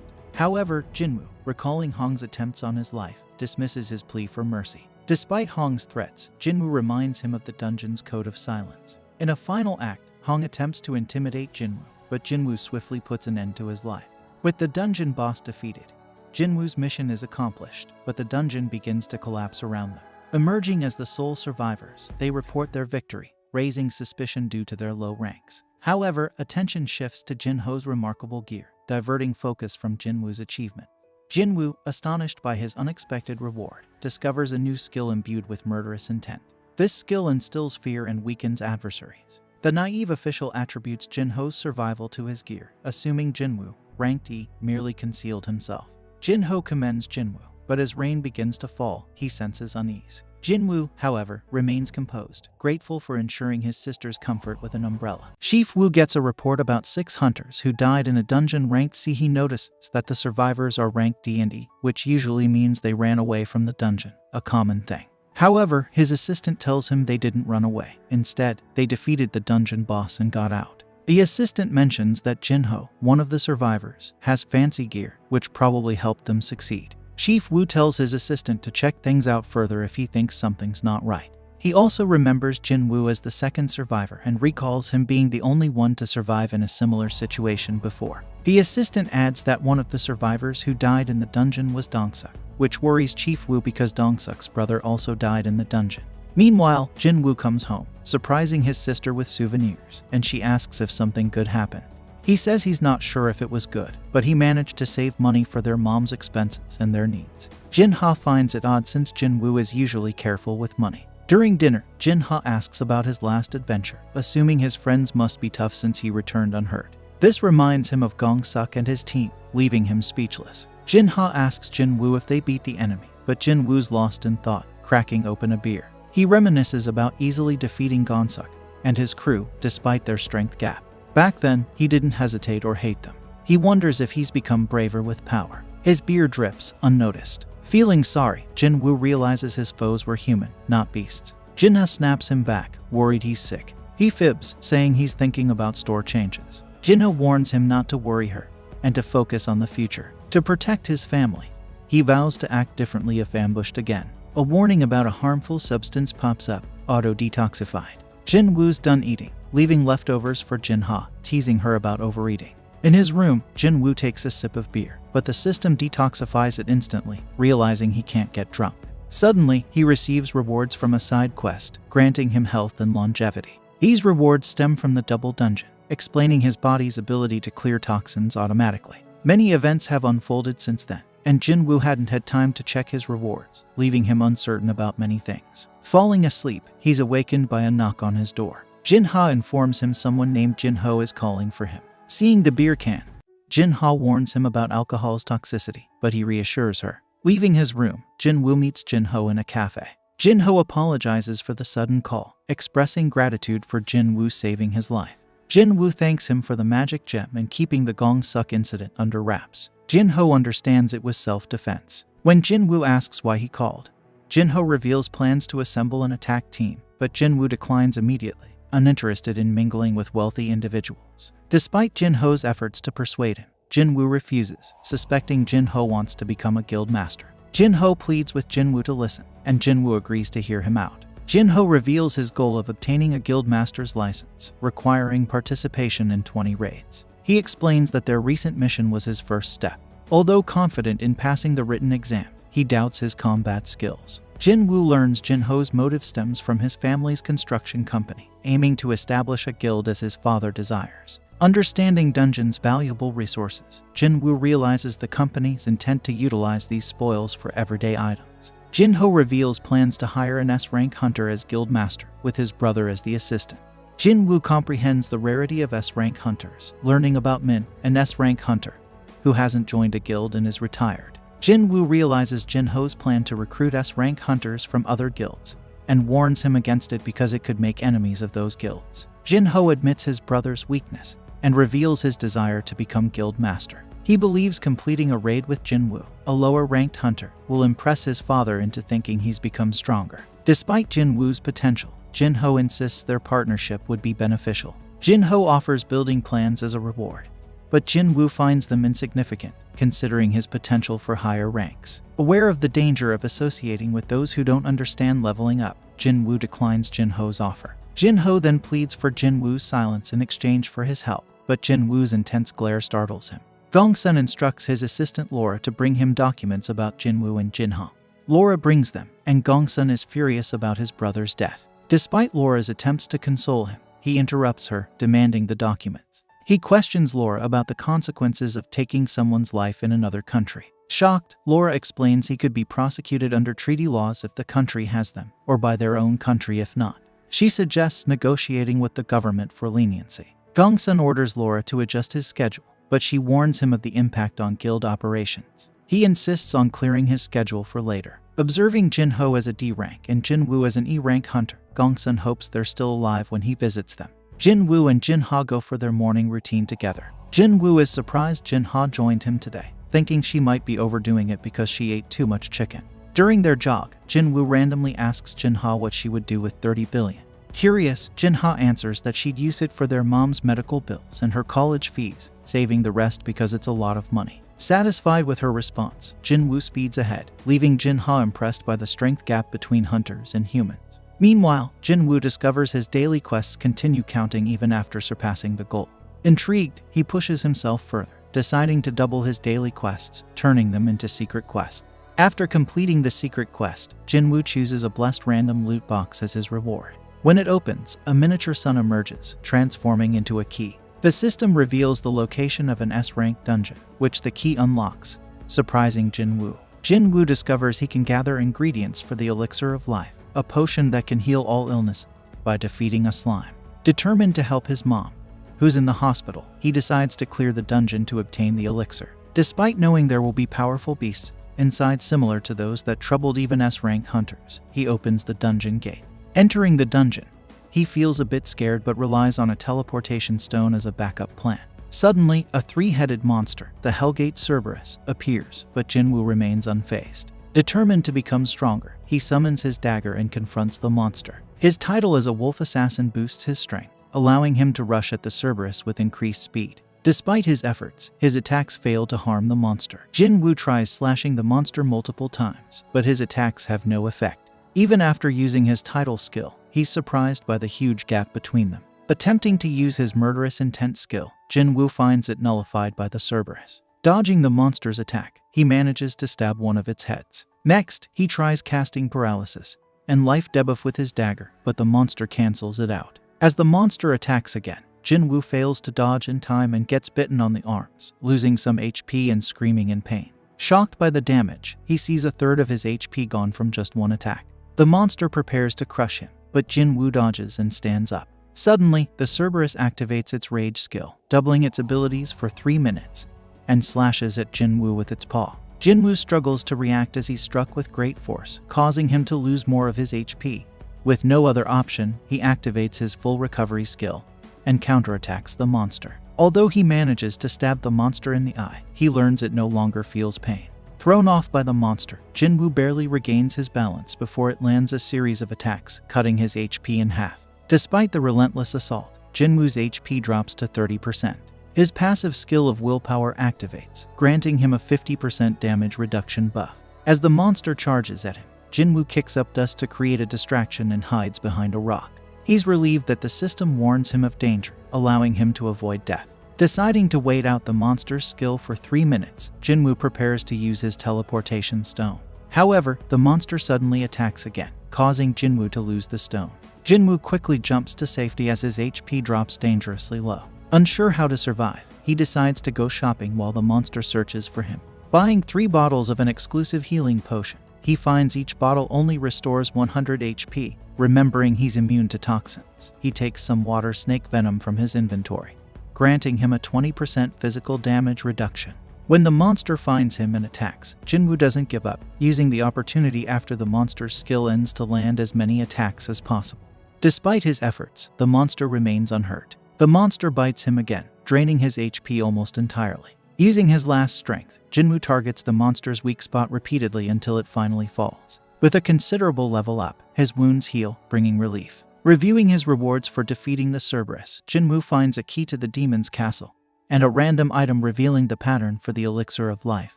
However, Jinwoo, recalling Hong's attempts on his life, dismisses his plea for mercy. Despite Hong's threats, Jinwoo reminds him of the dungeon's code of silence. In a final act, Hong attempts to intimidate Jinwoo, but Jinwoo swiftly puts an end to his life. With the dungeon boss defeated, Jinwoo's mission is accomplished, but the dungeon begins to collapse around them. Emerging as the sole survivors, they report their victory, raising suspicion due to their low ranks. However, attention shifts to Jinho's remarkable gear, diverting focus from Jinwoo's achievement. Jinwoo, astonished by his unexpected reward, discovers a new skill imbued with murderous intent. This skill instills fear and weakens adversaries. The naive official attributes Jinho's survival to his gear, assuming Jinwoo, ranked E, merely concealed himself. Jinho commends Jinwoo, but as rain begins to fall, he senses unease. Jinwoo, however, remains composed, grateful for ensuring his sister's comfort with an umbrella. Chief Wu gets a report about 6 hunters who died in a dungeon ranked C. He notices that the survivors are ranked D and E, which usually means they ran away from the dungeon, a common thing. However, his assistant tells him they didn't run away. Instead, they defeated the dungeon boss and got out. The assistant mentions that Jinho, one of the survivors, has fancy gear, which probably helped them succeed. Chief Wu tells his assistant to check things out further if he thinks something's not right. He also remembers Jinwoo as the second survivor and recalls him being the only one to survive in a similar situation before. The assistant adds that one of the survivors who died in the dungeon was Dongsuk, which worries Chief Wu because Dongsuk's brother also died in the dungeon. Meanwhile, Jinwoo comes home, surprising his sister with souvenirs, and she asks if something good happened. He says he's not sure if it was good, but he managed to save money for their mom's expenses and their needs. Jinha finds it odd since Jinwoo is usually careful with money. During dinner, Jinha asks about his last adventure, assuming his friends must be tough since he returned unhurt. This reminds him of Gongsuk and his team, leaving him speechless. Jinha asks Jinwoo if they beat the enemy, but Jinwoo's lost in thought, cracking open a beer. He reminisces about easily defeating Gongsuk and his crew despite their strength gap. Back then, he didn't hesitate or hate them. He wonders if he's become braver with power. His beer drips, unnoticed. Feeling sorry, Jinwoo realizes his foes were human, not beasts. Jinha snaps him back, worried he's sick. He fibs, saying he's thinking about store changes. Jinha warns him not to worry her, and to focus on the future. To protect his family, he vows to act differently if ambushed again. A warning about a harmful substance pops up, auto-detoxified. Jinwoo's done eating, leaving leftovers for Jinha, teasing her about overeating. In his room, Jinwoo takes a sip of beer, but but the system detoxifies it instantly, realizing he can't get drunk. Suddenly, he receives rewards from a side quest, granting him health and longevity. These rewards stem from the double dungeon, explaining his body's ability to clear toxins automatically. Many events have unfolded since then, and Jinwoo hadn't had time to check his rewards, leaving him uncertain about many things. Falling asleep, he's awakened by a knock on his door. Jinha informs him someone named Jinho is calling for him. Seeing the beer can, Jinha warns him about alcohol's toxicity, but he reassures her. Leaving his room, Jinwoo meets Jinho in a cafe. Jinho apologizes for the sudden call, expressing gratitude for Jinwoo saving his life. Jinwoo thanks him for the magic gem and keeping the gong suck incident under wraps. Jinho understands it was self-defense. When Jinwoo asks why he called, Jinho reveals plans to assemble an attack team, but Jinwoo declines immediately, uninterested in mingling with wealthy individuals. Despite Jinho's efforts to persuade him, Jinwoo refuses, suspecting Jinho wants to become a guild master. Jinho pleads with Jinwoo to listen, and Jinwoo agrees to hear him out. Jinho reveals his goal of obtaining a guild master's license, requiring participation in 20 raids. He explains that their recent mission was his first step. Although confident in passing the written exam, he doubts his combat skills. Jinwoo learns Jinho's motive stems from his family's construction company, aiming to establish a guild as his father desires. Understanding Dungeon's valuable resources, Jinwoo realizes the company's intent to utilize these spoils for everyday items. Jinho reveals plans to hire an S-Rank hunter as guild master, with his brother as the assistant. Jinwoo comprehends the rarity of S-Rank hunters, learning about Min, an S-Rank hunter, who hasn't joined a guild and is retired. Jinwoo realizes Jinho's plan to recruit S-Rank hunters from other guilds, and warns him against it because it could make enemies of those guilds. Jinho admits his brother's weakness, and reveals his desire to become guild master. He believes completing a raid with Jinwoo, a lower-ranked hunter, will impress his father into thinking he's become stronger. Despite Jinwoo's potential, Jinho insists their partnership would be beneficial. Jinho offers building plans as a reward, but Jinwoo finds them insignificant, considering his potential for higher ranks. Aware of the danger of associating with those who don't understand leveling up, Jinwoo declines Jinho's offer. Jinho then pleads for Jinwoo's silence in exchange for his help, but Jinwoo's intense glare startles him. Gongsun instructs his assistant Laura to bring him documents about Jinwoo and Jinho. Laura brings them, and Gongsun is furious about his brother's death. Despite Laura's attempts to console him, he interrupts her, demanding the documents. He questions Laura about the consequences of taking someone's life in another country. Shocked, Laura explains he could be prosecuted under treaty laws if the country has them, or by their own country if not. She suggests negotiating with the government for leniency. Gongsun orders Laura to adjust his schedule, but she warns him of the impact on guild operations. He insists on clearing his schedule for later. Observing Jinho as a D-rank and Jinwoo as an E-rank hunter, Gongsun hopes they're still alive when he visits them. Jinwoo and Jinha go for their morning routine together. Jinwoo is surprised Jinha joined him today, thinking she might be overdoing it because she ate too much chicken. During their jog, Jinwoo randomly asks Jinha what she would do with 30 billion. Curious, Jinha answers that she'd use it for their mom's medical bills and her college fees, saving the rest because it's a lot of money. Satisfied with her response, Jinwoo speeds ahead, leaving Jinha impressed by the strength gap between hunters and humans. Meanwhile, Jinwoo discovers his daily quests continue counting even after surpassing the goal. Intrigued, he pushes himself further, deciding to double his daily quests, turning them into secret quests. After completing the secret quest, Jinwoo chooses a blessed random loot box as his reward. When it opens, a miniature sun emerges, transforming into a key. The system reveals the location of an S-rank dungeon, which the key unlocks, surprising Jinwoo. Jinwoo discovers he can gather ingredients for the elixir of life, a potion that can heal all illness, by defeating a slime. Determined to help his mom, who's in the hospital, he decides to clear the dungeon to obtain the elixir. Despite knowing there will be powerful beasts inside similar to those that troubled even S-rank hunters, he opens the dungeon gate. Entering the dungeon, he feels a bit scared but relies on a teleportation stone as a backup plan. Suddenly, a three-headed monster, the Hellgate Cerberus, appears, but Jinwoo remains unfazed. Determined to become stronger, he summons his dagger and confronts the monster. His title as a wolf assassin boosts his strength, allowing him to rush at the Cerberus with increased speed. Despite his efforts, his attacks fail to harm the monster. Jinwoo tries slashing the monster multiple times, but his attacks have no effect. Even after using his title skill, he's surprised by the huge gap between them. Attempting to use his murderous intent skill, Jinwoo finds it nullified by the Cerberus. Dodging the monster's attack, he manages to stab one of its heads. Next, he tries casting paralysis and life debuff with his dagger, but the monster cancels it out. As the monster attacks again, Jinwoo fails to dodge in time and gets bitten on the arms, losing some HP and screaming in pain. Shocked by the damage, he sees a third of his HP gone from just one attack. The monster prepares to crush him, but Jinwoo dodges and stands up. Suddenly, the Cerberus activates its rage skill, doubling its abilities for 3 minutes, and slashes at Jinwoo with its paw. Jinwoo struggles to react as he's struck with great force, causing him to lose more of his HP. With no other option, he activates his full recovery skill and counterattacks the monster. Although he manages to stab the monster in the eye, he learns it no longer feels pain. Thrown off by the monster, Jinwoo barely regains his balance before it lands a series of attacks, cutting his HP in half. Despite the relentless assault, Jinwoo's HP drops to 30%. His passive skill of willpower activates, granting him a 50% damage reduction buff. As the monster charges at him, Jinwoo kicks up dust to create a distraction and hides behind a rock. He's relieved that the system warns him of danger, allowing him to avoid death. Deciding to wait out the monster's skill for 3 minutes, Jinwoo prepares to use his teleportation stone. However, the monster suddenly attacks again, causing Jinwoo to lose the stone. Jinwoo quickly jumps to safety as his HP drops dangerously low. Unsure how to survive, he decides to go shopping while the monster searches for him. Buying 3 bottles of an exclusive healing potion, he finds each bottle only restores 100 HP. Remembering he's immune to toxins, he takes some water snake venom from his inventory, granting him a 20% physical damage reduction. When the monster finds him and attacks, Jinwoo doesn't give up, using the opportunity after the monster's skill ends to land as many attacks as possible. Despite his efforts, the monster remains unhurt. The monster bites him again, draining his HP almost entirely. Using his last strength, Jinwoo targets the monster's weak spot repeatedly until it finally falls. With a considerable level up, his wounds heal, bringing relief. Reviewing his rewards for defeating the Cerberus, Jinwoo finds a key to the demon's castle, and a random item revealing the pattern for the elixir of life,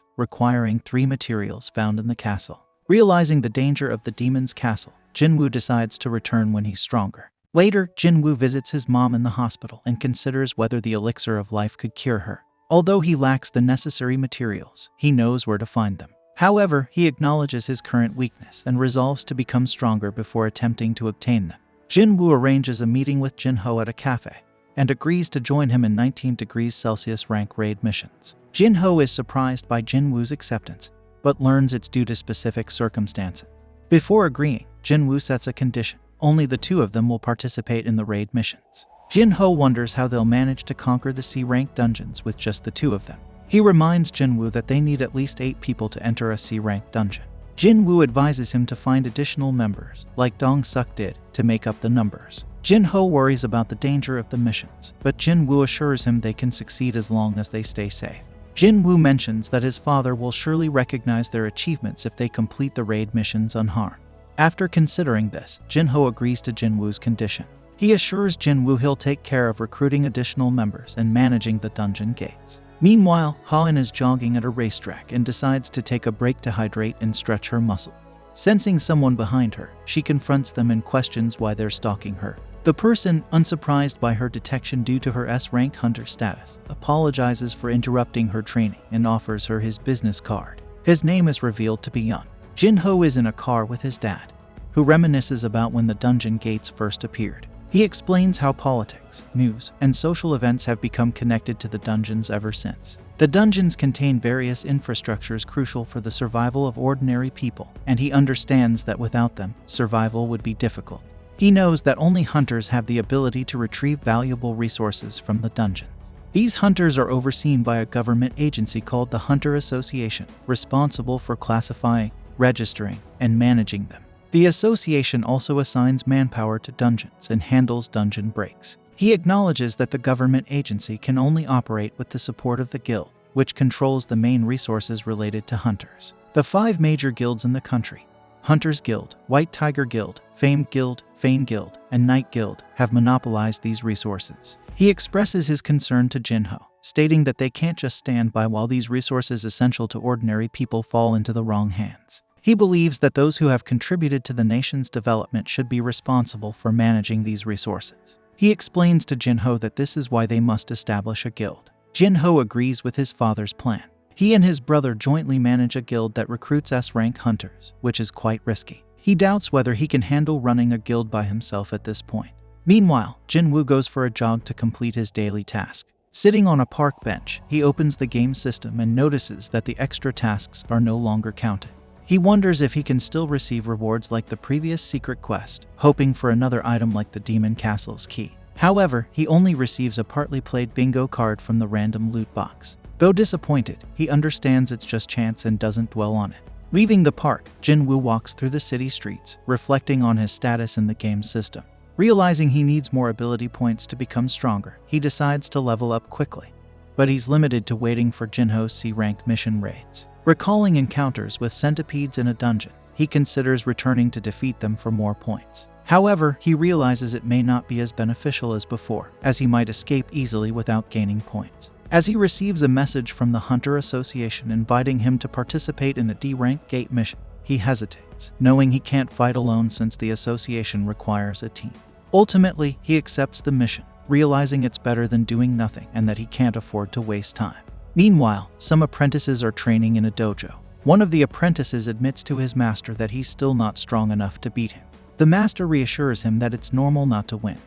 requiring 3 materials found in the castle. Realizing the danger of the demon's castle, Jinwoo decides to return when he's stronger. Later, Jinwoo visits his mom in the hospital and considers whether the elixir of life could cure her. Although he lacks the necessary materials, he knows where to find them. However, he acknowledges his current weakness and resolves to become stronger before attempting to obtain them. Jinwoo arranges a meeting with Jinho at a cafe and agrees to join him in 19 degrees Celsius rank raid missions. Jinho is surprised by Jinwoo's acceptance, but learns it's due to specific circumstances. Before agreeing, Jinwoo sets a condition. Only the 2 of them will participate in the raid missions. Jinho wonders how they'll manage to conquer the C-rank dungeons with just the 2 of them. He reminds Jinwoo that they need at least 8 people to enter a C-rank dungeon. Jinwoo advises him to find additional members, like Dong-suk did, to make up the numbers. Jinho worries about the danger of the missions, but Jinwoo assures him they can succeed as long as they stay safe. Jinwoo mentions that his father will surely recognize their achievements if they complete the raid missions unharmed. After considering this, Jinho agrees to Jinwoo's condition. He assures Jinwoo he'll take care of recruiting additional members and managing the dungeon gates. Meanwhile, Ha-in is jogging at a racetrack and decides to take a break to hydrate and stretch her muscles. Sensing someone behind her, she confronts them and questions why they're stalking her. The person, unsurprised by her detection due to her S-rank hunter status, apologizes for interrupting her training and offers her his business card. His name is revealed to be Yun. Jinho is in a car with his dad, who reminisces about when the dungeon gates first appeared. He explains how politics, news, and social events have become connected to the dungeons ever since. The dungeons contain various infrastructures crucial for the survival of ordinary people, and he understands that without them, survival would be difficult. He knows that only hunters have the ability to retrieve valuable resources from the dungeons. These hunters are overseen by a government agency called the Hunter Association, responsible for classifying, registering, and managing them. The association also assigns manpower to dungeons and handles dungeon breaks. He acknowledges that the government agency can only operate with the support of the guild, which controls the main resources related to hunters. The 5 major guilds in the country, Hunters Guild, White Tiger Guild, Fame Guild, Fane Guild, and Night Guild, have monopolized these resources. He expresses his concern to Jinho, stating that they can't just stand by while these resources essential to ordinary people fall into the wrong hands. He believes that those who have contributed to the nation's development should be responsible for managing these resources. He explains to Jinho that this is why they must establish a guild. Jinho agrees with his father's plan, He and his brother jointly manage a guild that recruits S-rank hunters, which is quite risky. He doubts whether he can handle running a guild by himself at this point. Meanwhile, Jinwoo goes for a jog to complete his daily task. Sitting on a park bench, he opens the game system and notices that the extra tasks are no longer counted. He wonders if he can still receive rewards like the previous secret quest, hoping for another item like the Demon Castle's key. However, he only receives a partly played bingo card from the random loot box. Though disappointed, he understands it's just chance and doesn't dwell on it. Leaving the park, Jinwoo walks through the city streets, reflecting on his status in the game system. Realizing he needs more ability points to become stronger, he decides to level up quickly. But he's limited to waiting for Jinho's C-ranked mission raids. Recalling encounters with centipedes in a dungeon, he considers returning to defeat them for more points. However, he realizes it may not be as beneficial as before, as he might escape easily without gaining points. As he receives a message from the Hunter Association inviting him to participate in a D-rank gate mission, he hesitates, knowing he can't fight alone since the association requires a team. Ultimately, he accepts the mission, realizing it's better than doing nothing and that he can't afford to waste time. Meanwhile, some apprentices are training in a dojo. One of the apprentices admits to his master that he's still not strong enough to beat him. The master reassures him that it's normal not to win,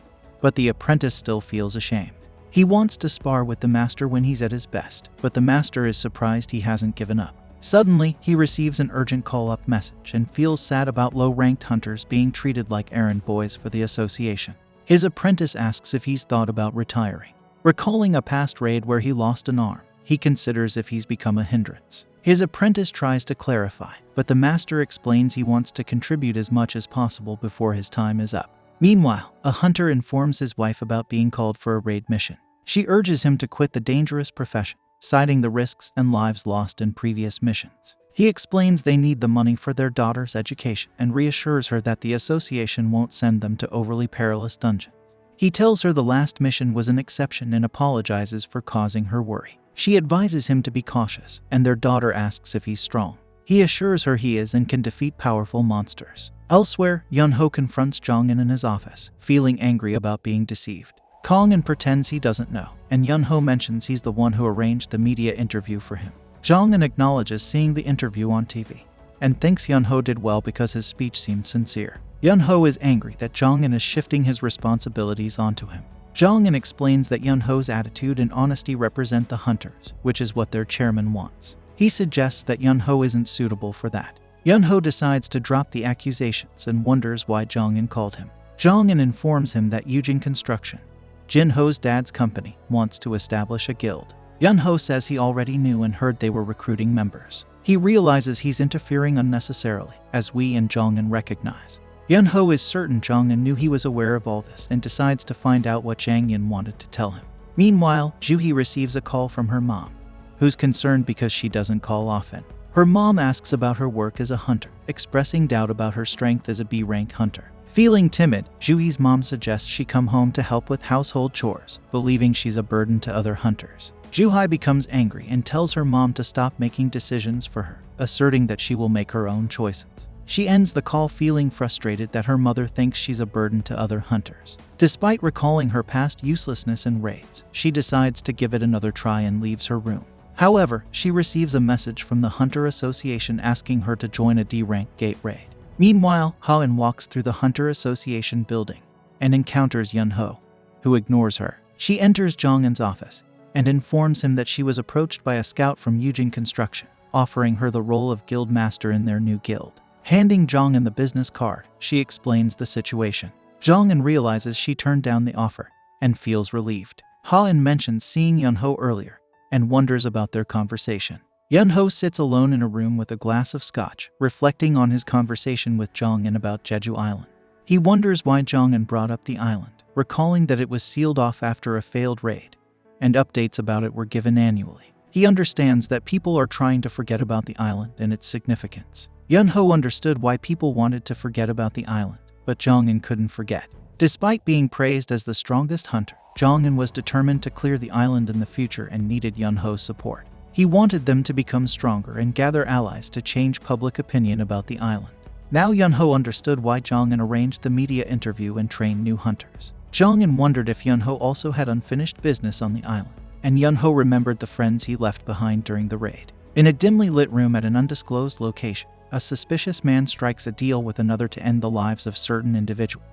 but the apprentice still feels ashamed. He wants to spar with the master when he's at his best, but the master is surprised he hasn't given up. Suddenly, he receives an urgent call-up message and feels sad about low-ranked hunters being treated like errand boys for the association. His apprentice asks if he's thought about retiring. Recalling a past raid where he lost an arm, he considers if he's become a hindrance. His apprentice tries to clarify, but the master explains he wants to contribute as much as possible before his time is up. Meanwhile, a hunter informs his wife about being called for a raid mission. She urges him to quit the dangerous profession, citing the risks and lives lost in previous missions. He explains they need the money for their daughter's education and reassures her that the association won't send them to overly perilous dungeons. He tells her the last mission was an exception and apologizes for causing her worry. She advises him to be cautious, and their daughter asks if he's strong. He assures her he is and can defeat powerful monsters. Elsewhere, Yunho confronts Jongin in his office, feeling angry about being deceived. Kongin pretends he doesn't know, and Yunho mentions he's the one who arranged the media interview for him. Jongin acknowledges seeing the interview on TV, and thinks Yunho did well because his speech seemed sincere. Yunho is angry that Jongin is shifting his responsibilities onto him. Jongin explains that Yunho's attitude and honesty represent the hunters, which is what their chairman wants. He suggests that Yunho isn't suitable for that. Yunho decides to drop the accusations and wonders why Jongin called him. Jongin informs him that Yujin Construction, Jinho's dad's company, wants to establish a guild. Yunho says he already knew and heard they were recruiting members. He realizes he's interfering unnecessarily, as Wei and Jongin recognize. Yunho is certain Jongin knew he was aware of all this and decides to find out what Jangyin wanted to tell him. Meanwhile, Juhi receives a call from her mom, who's concerned because she doesn't call often. Her mom asks about her work as a hunter, expressing doubt about her strength as a B-rank hunter. Feeling timid, Juhi's mom suggests she come home to help with household chores, believing she's a burden to other hunters. Juhi becomes angry and tells her mom to stop making decisions for her, asserting that she will make her own choices. She ends the call feeling frustrated that her mother thinks she's a burden to other hunters. Despite recalling her past uselessness in raids, she decides to give it another try and leaves her room. However, she receives a message from the Hunter Association asking her to join a D-rank gate raid. Meanwhile, Ha-in walks through the Hunter Association building and encounters Yunho, who ignores her. She enters Jongin's office and informs him that she was approached by a scout from Yujin Construction, offering her the role of guild master in their new guild. Handing Jongin the business card, she explains the situation. Jongin realizes she turned down the offer and feels relieved. Ha-in mentions seeing Yunho earlier and wonders about their conversation. Yunho sits alone in a room with a glass of scotch, reflecting on his conversation with Jongin about Jeju Island. He wonders why Jongin brought up the island, recalling that it was sealed off after a failed raid, and updates about it were given annually. He understands that people are trying to forget about the island and its significance. Yunho understood why people wanted to forget about the island, but Jongin couldn't forget. Despite being praised as the strongest hunter, Jongin was determined to clear the island in the future and needed Yunho's support. He wanted them to become stronger and gather allies to change public opinion about the island. Now Yunho understood why Jongin arranged the media interview and trained new hunters. Jongin wondered if Yunho also had unfinished business on the island, and Yunho remembered the friends he left behind during the raid. In a dimly lit room at an undisclosed location, a suspicious man strikes a deal with another to end the lives of certain individuals.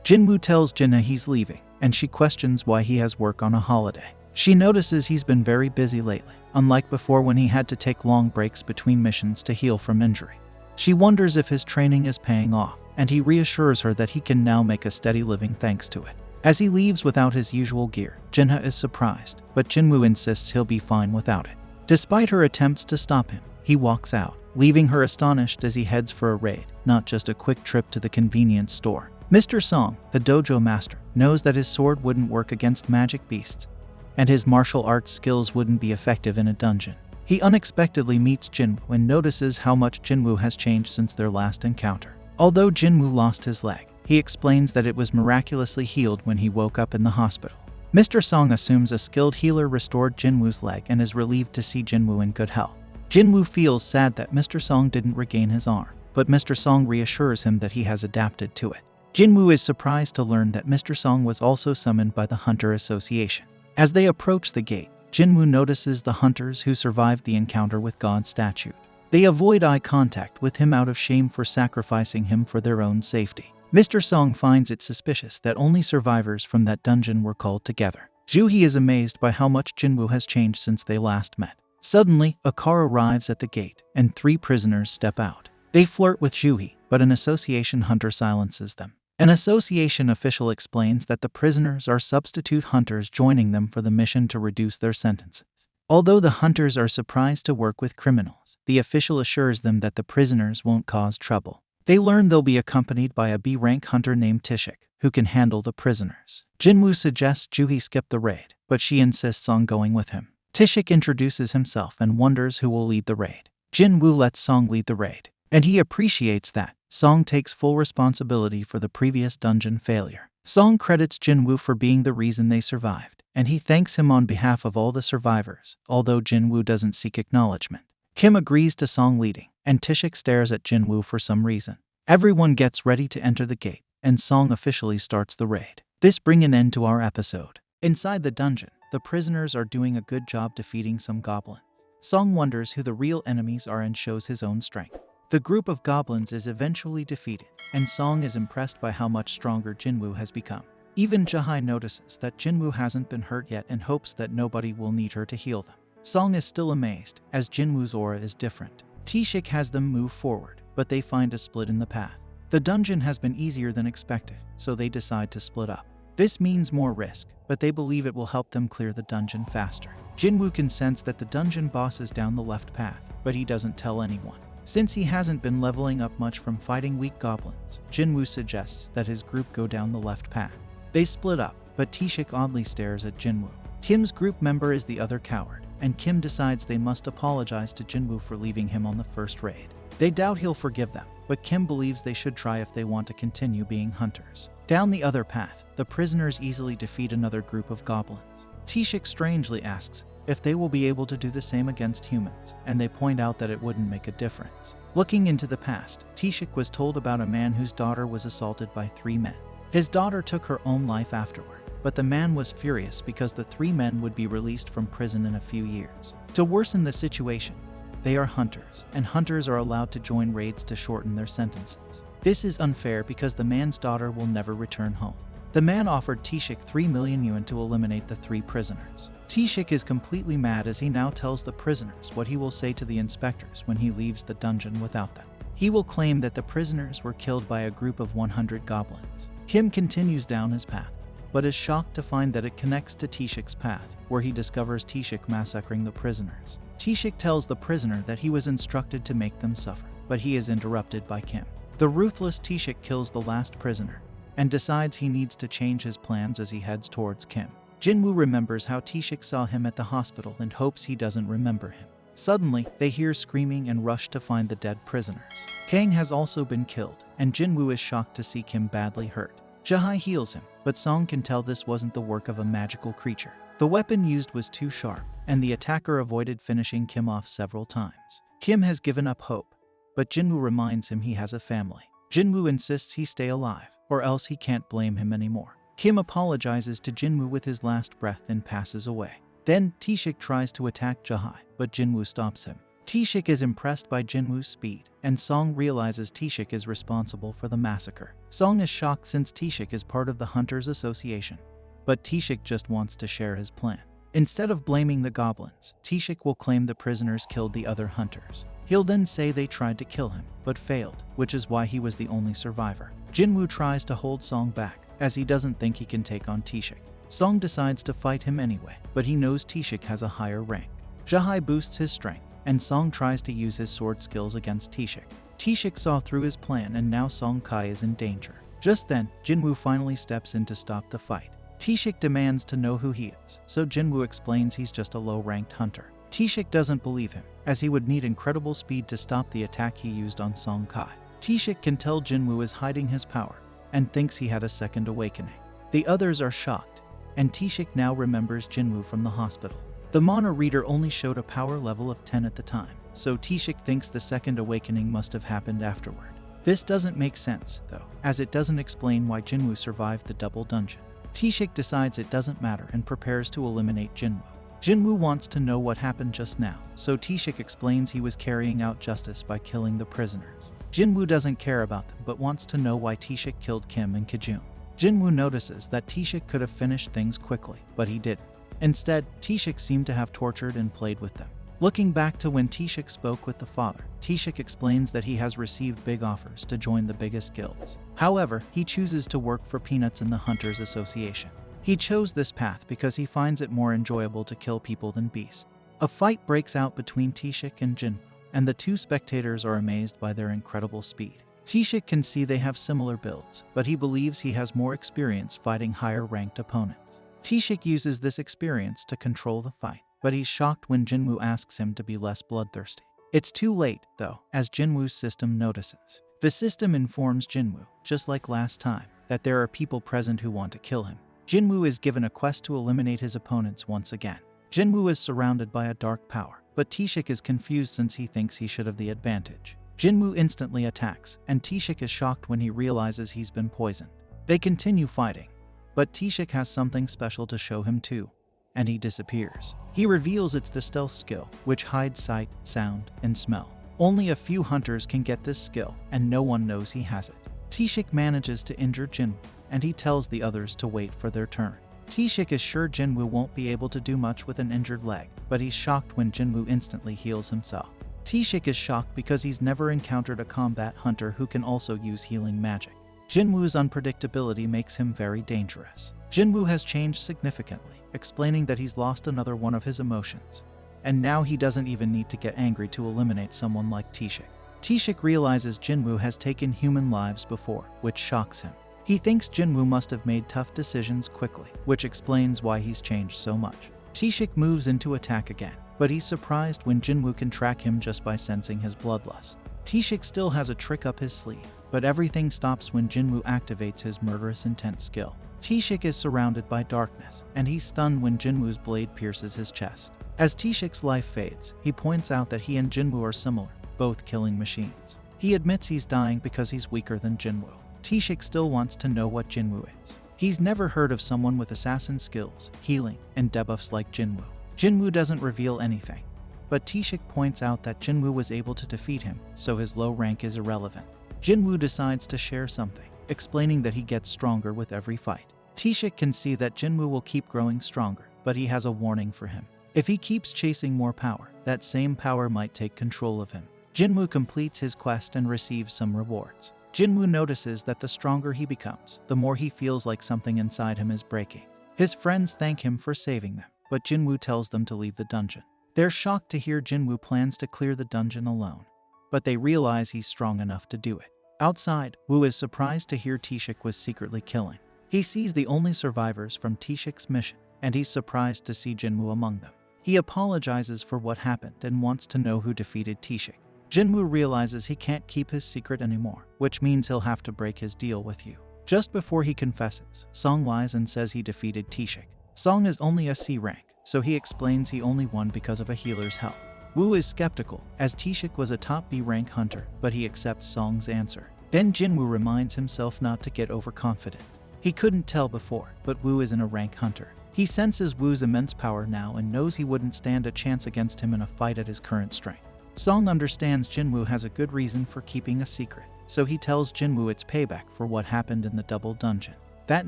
Jinwoo tells Jinha he's leaving, and she questions why he has work on a holiday. She notices he's been very busy lately, unlike before when he had to take long breaks between missions to heal from injury. She wonders if his training is paying off, and he reassures her that he can now make a steady living thanks to it. As he leaves without his usual gear, Jinha is surprised, but Jinwoo insists he'll be fine without it. Despite her attempts to stop him, he walks out, leaving her astonished as he heads for a raid, not just a quick trip to the convenience store. Mr. Song, the dojo master, knows that his sword wouldn't work against magic beasts, and his martial arts skills wouldn't be effective in a dungeon. He unexpectedly meets Jinwoo and notices how much Jinwoo has changed since their last encounter. Although Jinwoo lost his leg, he explains that it was miraculously healed when he woke up in the hospital. Mr. Song assumes a skilled healer restored Jinwoo's leg and is relieved to see Jinwoo in good health. Jinwoo feels sad that Mr. Song didn't regain his arm, but Mr. Song reassures him that he has adapted to it. Jinwoo is surprised to learn that Mr. Song was also summoned by the Hunter Association. As they approach the gate, Jinwoo notices the hunters who survived the encounter with God's statue. They avoid eye contact with him out of shame for sacrificing him for their own safety. Mr. Song finds it suspicious that only survivors from that dungeon were called together. Juhee is amazed by how much Jinwoo has changed since they last met. Suddenly, a car arrives at the gate, and 3 prisoners step out. They flirt with Juhee, but an association hunter silences them. An association official explains that the prisoners are substitute hunters joining them for the mission to reduce their sentences. Although the hunters are surprised to work with criminals, the official assures them that the prisoners won't cause trouble. They learn they'll be accompanied by a B-rank hunter named Tishik, who can handle the prisoners. Jinwoo suggests Juhee skip the raid, but she insists on going with him. Tishik introduces himself and wonders who will lead the raid. Jinwoo lets Song lead the raid, and he appreciates that Song takes full responsibility for the previous dungeon failure. Song credits Jinwoo for being the reason they survived, and he thanks him on behalf of all the survivors, although Jinwoo doesn't seek acknowledgement. Kim agrees to Song leading, and Tishik stares at Jinwoo for some reason. Everyone gets ready to enter the gate, and Song officially starts the raid. This brings an end to our episode. Inside the dungeon, the prisoners are doing a good job defeating some goblins. Song wonders who the real enemies are and shows his own strength. The group of goblins is eventually defeated, and Song is impressed by how much stronger Jinwoo has become. Even Juhee notices that Jinwoo hasn't been hurt yet and hopes that nobody will need her to heal them. Song is still amazed, as Jinwoo's aura is different. Tishik has them move forward, but they find a split in the path. The dungeon has been easier than expected, so they decide to split up. This means more risk, but they believe it will help them clear the dungeon faster. Jinwoo can sense that the dungeon boss is down the left path, but he doesn't tell anyone. Since he hasn't been leveling up much from fighting weak goblins, Jinwoo suggests that his group go down the left path. They split up, but Tishik oddly stares at Jinwoo. Kim's group member is the other coward, and Kim decides they must apologize to Jinwoo for leaving him on the first raid. They doubt he'll forgive them, but Kim believes they should try if they want to continue being hunters. Down the other path, the prisoners easily defeat another group of goblins. Tishik strangely asks if they will be able to do the same against humans, and they point out that it wouldn't make a difference. Looking into the past, Tishik was told about a man whose daughter was assaulted by 3 men. His daughter took her own life afterward, but the man was furious because the 3 men would be released from prison in a few years. To worsen the situation, they are hunters, and hunters are allowed to join raids to shorten their sentences. This is unfair because the man's daughter will never return home. The man offered Tishik 3 million yuan to eliminate the 3 prisoners. Tishik is completely mad as he now tells the prisoners what he will say to the inspectors when he leaves the dungeon without them. He will claim that the prisoners were killed by a group of 100 goblins. Kim continues down his path, but is shocked to find that it connects to Tishik's path, where he discovers Tishik massacring the prisoners. Tishik tells the prisoner that he was instructed to make them suffer, but he is interrupted by Kim. The ruthless Tishik kills the last prisoner, and decides he needs to change his plans as he heads towards Kim. Jinwoo remembers how Tishik saw him at the hospital and hopes he doesn't remember him. Suddenly, they hear screaming and rush to find the dead prisoners. Kang has also been killed, and Jinwoo is shocked to see Kim badly hurt. Juhee heals him, but Song can tell this wasn't the work of a magical creature. The weapon used was too sharp, and the attacker avoided finishing Kim off several times. Kim has given up hope, but Jinwoo reminds him he has a family. Jinwoo insists he stay alive, or else he can't blame him anymore. Kim apologizes to Jinwoo with his last breath and passes away. Then Tishik tries to attack Juhee, but Jinwoo stops him. T-Shik is impressed by Jinwoo's speed, and Song realizes T-Shik is responsible for the massacre. Song is shocked since T-Shik is part of the Hunters Association, but T-Shik just wants to share his plan. Instead of blaming the goblins, T-Shik will claim the prisoners killed the other hunters. He'll then say they tried to kill him, but failed, which is why he was the only survivor. Jinwoo tries to hold Song back, as he doesn't think he can take on T-Shik. Song decides to fight him anyway, but he knows T-Shik has a higher rank. Jahai boosts his strength, and Song tries to use his sword skills against T-Shik. T-Shik saw through his plan, and now Song Kai is in danger. Just then, Jinwoo finally steps in to stop the fight. T-Shik demands to know who he is, so Jinwoo explains he's just a low-ranked hunter. T-Shik doesn't believe him, as he would need incredible speed to stop the attack he used on Song Kai. T-Shik can tell Jinwoo is hiding his power, and thinks he had a second awakening. The others are shocked, and T-Shik now remembers Jinwoo from the hospital. The Mana reader only showed a power level of 10 at the time, so T-Shik thinks the second awakening must have happened afterward. This doesn't make sense, though, as it doesn't explain why Jinwoo survived the double dungeon. T-Shik decides it doesn't matter and prepares to eliminate Jinwoo. Jinwoo wants to know what happened just now, so T-Shik explains he was carrying out justice by killing the prisoners. Jinwoo doesn't care about them but wants to know why T-Shik killed Kim and Kijun. Jinwoo notices that T-Shik could have finished things quickly, but he didn't. Instead, T-Shik seemed to have tortured and played with them. Looking back to when T-Shik spoke with the father, T-Shik explains that he has received big offers to join the biggest guilds. However, he chooses to work for peanuts in the Hunters Association. He chose this path because he finds it more enjoyable to kill people than beasts. A fight breaks out between T-Shik and Jinwoo, and the two spectators are amazed by their incredible speed. T-Shik can see they have similar builds, but he believes he has more experience fighting higher-ranked opponents. T-Shik uses this experience to control the fight, but he's shocked when Jinwoo asks him to be less bloodthirsty. It's too late, though, as Jinwoo's system notices. The system informs Jinwoo, just like last time, that there are people present who want to kill him. Jinwoo is given a quest to eliminate his opponents once again. Jinwoo is surrounded by a dark power, but T-Shik is confused since he thinks he should have the advantage. Jinwoo instantly attacks, and T-Shik is shocked when he realizes he's been poisoned. They continue fighting, but T-Shik has something special to show him too, and he disappears. He reveals it's the stealth skill, which hides sight, sound, and smell. Only a few hunters can get this skill, and no one knows he has it. T-Shik manages to injure Jinwoo, and he tells the others to wait for their turn. T-Shik is sure Jinwoo won't be able to do much with an injured leg, but he's shocked when Jinwoo instantly heals himself. T-Shik is shocked because he's never encountered a combat hunter who can also use healing magic. Jinwoo's unpredictability makes him very dangerous. Jinwoo has changed significantly, explaining that he's lost another one of his emotions, and now he doesn't even need to get angry to eliminate someone like T-Shik. T-Shik realizes Jinwoo has taken human lives before, which shocks him. He thinks Jinwoo must have made tough decisions quickly, which explains why he's changed so much. T-Shik moves into attack again, but he's surprised when Jinwoo can track him just by sensing his bloodlust. T-Shik still has a trick up his sleeve, but everything stops when Jinwoo activates his murderous intent skill. T-Shik is surrounded by darkness, and he's stunned when Jinwoo's blade pierces his chest. As T-Shik's life fades, he points out that he and Jinwoo are similar, both killing machines. He admits he's dying because he's weaker than Jinwoo. T-Shik still wants to know what Jinwoo is. He's never heard of someone with assassin skills, healing, and debuffs like Jinwoo. Jinwoo doesn't reveal anything, but T-Shik points out that Jinwoo was able to defeat him, so his low rank is irrelevant. Jinwoo decides to share something, explaining that he gets stronger with every fight. T-Shik can see that Jinwoo will keep growing stronger, but he has a warning for him. If he keeps chasing more power, that same power might take control of him. Jinwoo completes his quest and receives some rewards. Jinwoo notices that the stronger he becomes, the more he feels like something inside him is breaking. His friends thank him for saving them, but Jinwoo tells them to leave the dungeon. They're shocked to hear Jinwoo plans to clear the dungeon alone, but they realize he's strong enough to do it. Outside, Woo is surprised to hear T-Shik was secretly killing. He sees the only survivors from T-Shik's mission, and he's surprised to see Jinwoo among them. He apologizes for what happened and wants to know who defeated T-Shik. Jinwoo realizes he can't keep his secret anymore, which means he'll have to break his deal with you. Just before he confesses, Song lies and says he defeated T-Shik. Song is only a C rank, so he explains he only won because of a healer's help. Woo is skeptical, as T-Shik was a top B rank hunter, but he accepts Song's answer. Then Jinwoo reminds himself not to get overconfident. He couldn't tell before, but Woo isn't a rank hunter. He senses Woo's immense power now and knows he wouldn't stand a chance against him in a fight at his current strength. Song understands Jinwoo has a good reason for keeping a secret, so he tells Jinwoo it's payback for what happened in the double dungeon. That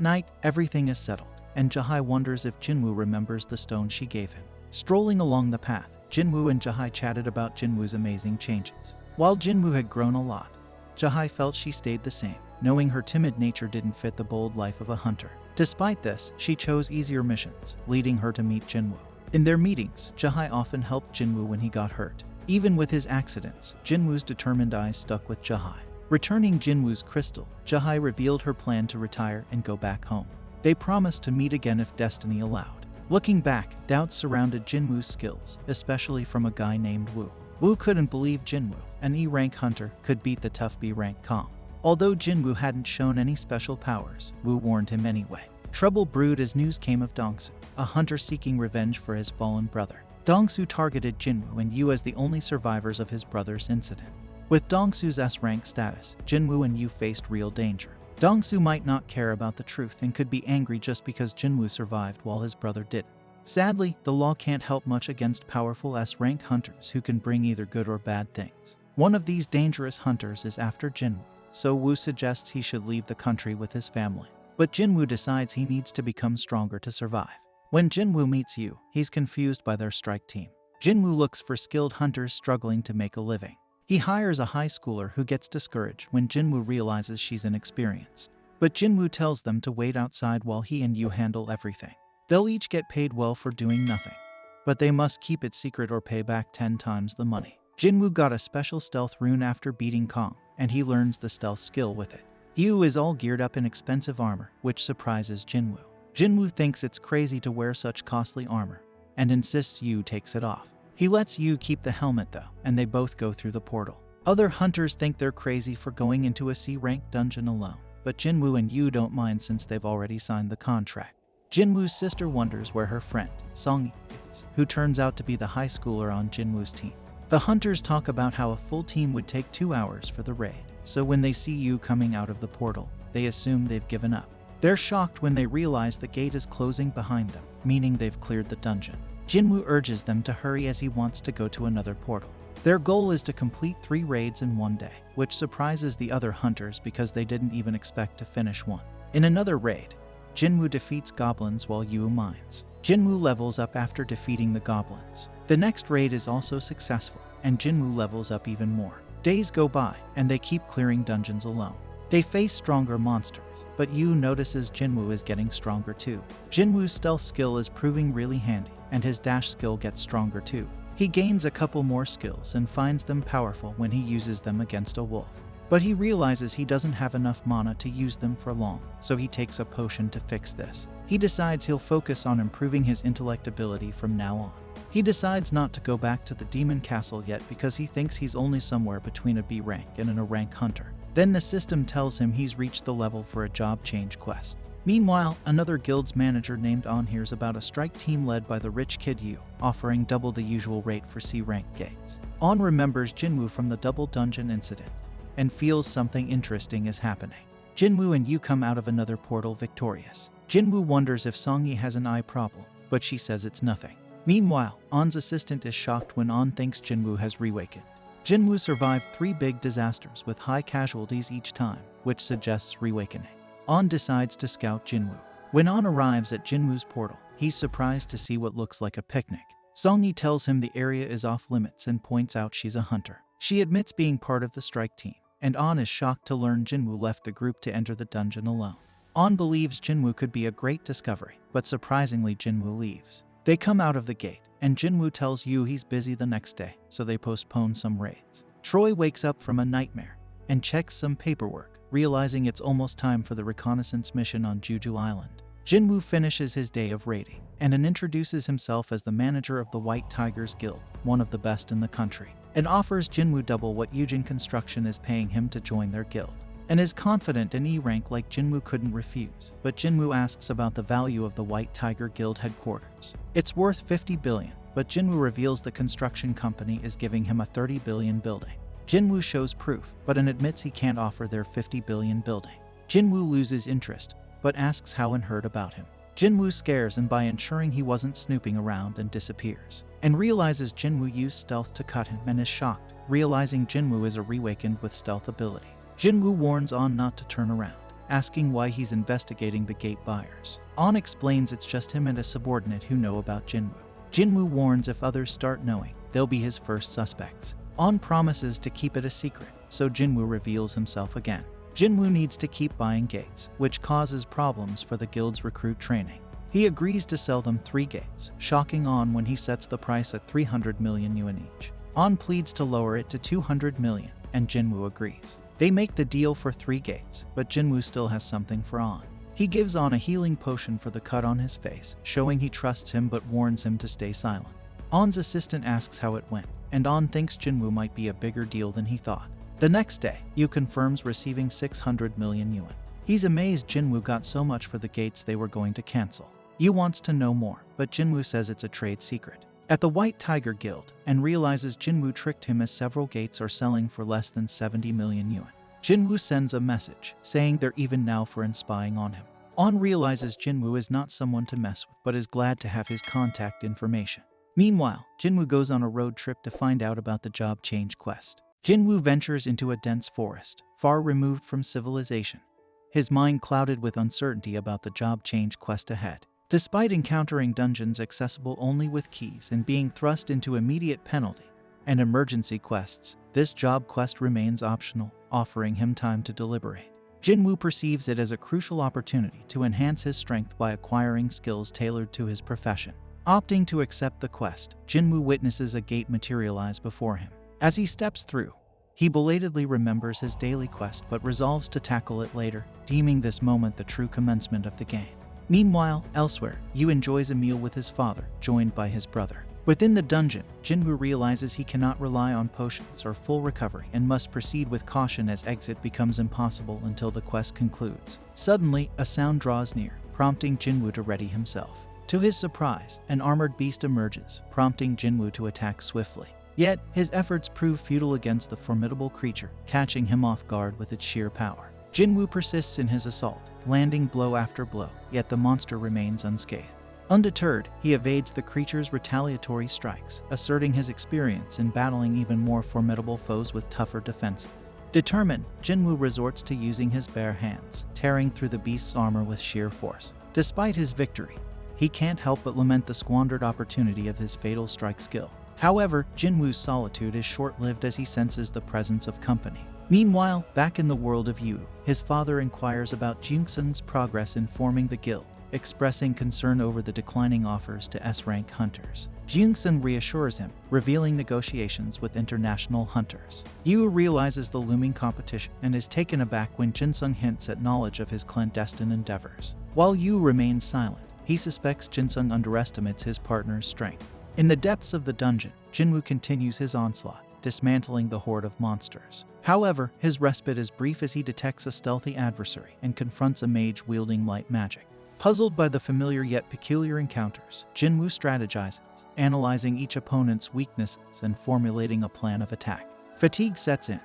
night, everything is settled, and Jahai wonders if Jinwoo remembers the stone she gave him. Strolling along the path, Jinwoo and Jahai chatted about Jinwoo's amazing changes. While Jinwoo had grown a lot, Jahai felt she stayed the same, knowing her timid nature didn't fit the bold life of a hunter. Despite this, she chose easier missions, leading her to meet Jinwoo. In their meetings, Jahai often helped Jinwoo when he got hurt. Even with his accidents, Jinwoo's determined eyes stuck with Jahai. Returning Jinwoo's crystal, Jahai revealed her plan to retire and go back home. They promised to meet again if destiny allowed. Looking back, doubts surrounded Jinwoo's skills, especially from a guy named Wu. Wu couldn't believe Jinwoo, an E-rank hunter, could beat the tough B-rank Kong. Although Jinwoo hadn't shown any special powers, Wu warned him anyway. Trouble brewed as news came of Dongsu, a hunter seeking revenge for his fallen brother. Dongsu targeted Jinwoo and Yu as the only survivors of his brother's incident. With Dongsu's S-rank status, Jinwoo and Yu faced real danger. Dongsu might not care about the truth and could be angry just because Jinwoo survived while his brother didn't. Sadly, the law can't help much against powerful S-rank hunters who can bring either good or bad things. One of these dangerous hunters is after Jinwoo, so Wu suggests he should leave the country with his family. But Jinwoo decides he needs to become stronger to survive. When Jinwoo meets Yu, he's confused by their strike team. Jinwoo looks for skilled hunters struggling to make a living. He hires a high schooler who gets discouraged when Jinwoo realizes she's inexperienced. But Jinwoo tells them to wait outside while he and Yu handle everything. They'll each get paid well for doing nothing, but they must keep it secret or pay back 10 times the money. Jinwoo got a special stealth rune after beating Kong, and he learns the stealth skill with it. Yu is all geared up in expensive armor, which surprises Jinwoo. Jinwoo thinks it's crazy to wear such costly armor, and insists Yu takes it off. He lets Yu keep the helmet though, and they both go through the portal. Other hunters think they're crazy for going into a C-rank dungeon alone, but Jinwoo and Yu don't mind since they've already signed the contract. Jinwoo's sister wonders where her friend, Song is, who turns out to be the high schooler on Jinwoo's team. The hunters talk about how a full team would take 2 hours for the raid, so when they see Yu coming out of the portal, they assume they've given up. They're shocked when they realize the gate is closing behind them, meaning they've cleared the dungeon. Jinwoo urges them to hurry as he wants to go to another portal. Their goal is to complete 3 raids in one day, which surprises the other hunters because they didn't even expect to finish one. In another raid, Jinwoo defeats goblins while Yu mines. Jinwoo levels up after defeating the goblins. The next raid is also successful, and Jinwoo levels up even more. Days go by, and they keep clearing dungeons alone. They face stronger monsters, but Yu notices Jinwoo is getting stronger too. Jinwoo's stealth skill is proving really handy, and his dash skill gets stronger too. He gains a couple more skills and finds them powerful when he uses them against a wolf. But he realizes he doesn't have enough mana to use them for long, so he takes a potion to fix this. He decides he'll focus on improving his intellect ability from now on. He decides not to go back to the demon castle yet because he thinks he's only somewhere between a B rank and an A rank hunter. Then the system tells him he's reached the level for a job change quest. Meanwhile, another guild's manager named On hears about a strike team led by the rich kid Yu, offering double the usual rate for C-rank gates. On remembers Jinwoo from the double dungeon incident, and feels something interesting is happening. Jinwoo and Yu come out of another portal victorious. Jinwoo wonders if Songyi has an eye problem, but she says it's nothing. Meanwhile, On's assistant is shocked when On thinks Jinwoo has reawakened. Jinwoo survived 3 big disasters with high casualties each time, which suggests reawakening. On decides to scout Jinwoo. When On arrives at Jinwoo's portal, he's surprised to see what looks like a picnic. Songyi tells him the area is off limits and points out she's a hunter. She admits being part of the strike team, and On is shocked to learn Jinwoo left the group to enter the dungeon alone. On believes Jinwoo could be a great discovery, but surprisingly Jinwoo leaves. They come out of the gate, and Jinwoo tells Yu he's busy the next day, so they postpone some raids. Troy wakes up from a nightmare and checks some paperwork, realizing it's almost time for the reconnaissance mission on Jeju Island. Jinwoo finishes his day of raiding and introduces himself as the manager of the White Tigers Guild, one of the best in the country, and offers Jinwoo double what Eugene Construction is paying him to join their guild, and is confident an E rank like Jinwoo couldn't refuse. But Jinwoo asks about the value of the White Tiger Guild headquarters. It's worth 50 billion, but Jinwoo reveals the construction company is giving him a 30 billion building. Jinwoo shows proof, but admits he can't offer their 50 billion building. Jinwoo loses interest, but asks how and heard about him. Jinwoo scares him by ensuring he wasn't snooping around and disappears. and realizes Jinwoo used stealth to cut him and is shocked, realizing Jinwoo is a reawakened with stealth ability. Jinwoo warns On not to turn around, asking why he's investigating the gate buyers. On explains it's just him and a subordinate who know about Jinwoo. Jinwoo warns if others start knowing, they'll be his first suspects. On promises to keep it a secret, so Jinwoo reveals himself again. Jinwoo needs to keep buying gates, which causes problems for the guild's recruit training. He agrees to sell them 3 gates, shocking On when he sets the price at 300 million yuan each. On pleads to lower it to 200 million, and Jinwoo agrees. They make the deal for 3 gates, but Jinwoo still has something for On. He gives On a healing potion for the cut on his face, showing he trusts him but warns him to stay silent. On's assistant asks how it went, and On thinks Jinwoo might be a bigger deal than he thought. The next day, Yu confirms receiving 600 million yuan. He's amazed Jinwoo got so much for the gates they were going to cancel. Yu wants to know more, but Jinwoo says it's a trade secret. At the White Tiger Guild, and realizes Jinwoo tricked him as several gates are selling for less than 70 million yuan. Jinwoo sends a message, saying they're even now for spying on him. On realizes Jinwoo is not someone to mess with, but is glad to have his contact information. Meanwhile, Jinwoo goes on a road trip to find out about the job change quest. Jinwoo ventures into a dense forest, far removed from civilization, his mind clouded with uncertainty about the job change quest ahead. Despite encountering dungeons accessible only with keys and being thrust into immediate penalty and emergency quests, this job quest remains optional, offering him time to deliberate. Jinwoo perceives it as a crucial opportunity to enhance his strength by acquiring skills tailored to his profession. Opting to accept the quest, Jinwoo witnesses a gate materialize before him. As he steps through, he belatedly remembers his daily quest but resolves to tackle it later, deeming this moment the true commencement of the game. Meanwhile, elsewhere, Yu enjoys a meal with his father, joined by his brother. Within the dungeon, Jinwoo realizes he cannot rely on potions or full recovery and must proceed with caution as exit becomes impossible until the quest concludes. Suddenly, a sound draws near, prompting Jinwoo to ready himself. To his surprise, an armored beast emerges, prompting Jinwoo to attack swiftly. Yet, his efforts prove futile against the formidable creature, catching him off guard with its sheer power. Jinwoo persists in his assault, landing blow after blow, yet the monster remains unscathed. Undeterred, he evades the creature's retaliatory strikes, asserting his experience in battling even more formidable foes with tougher defenses. Determined, Jinwoo resorts to using his bare hands, tearing through the beast's armor with sheer force. Despite his victory, he can't help but lament the squandered opportunity of his fatal strike skill. However, Jinwoo's solitude is short-lived as he senses the presence of company. Meanwhile, back in the world of Yu, his father inquires about Jungsun's progress in forming the guild, expressing concern over the declining offers to S-Rank hunters. Jungsun reassures him, revealing negotiations with international hunters. Yu realizes the looming competition and is taken aback when Jinsung hints at knowledge of his clandestine endeavors. While Yu remains silent, he suspects Jinsung underestimates his partner's strength. In the depths of the dungeon, Jinwoo continues his onslaught, dismantling the horde of monsters. However, his respite is brief as he detects a stealthy adversary and confronts a mage wielding light magic. Puzzled by the familiar yet peculiar encounters, Jinwoo strategizes, analyzing each opponent's weaknesses and formulating a plan of attack. Fatigue sets in,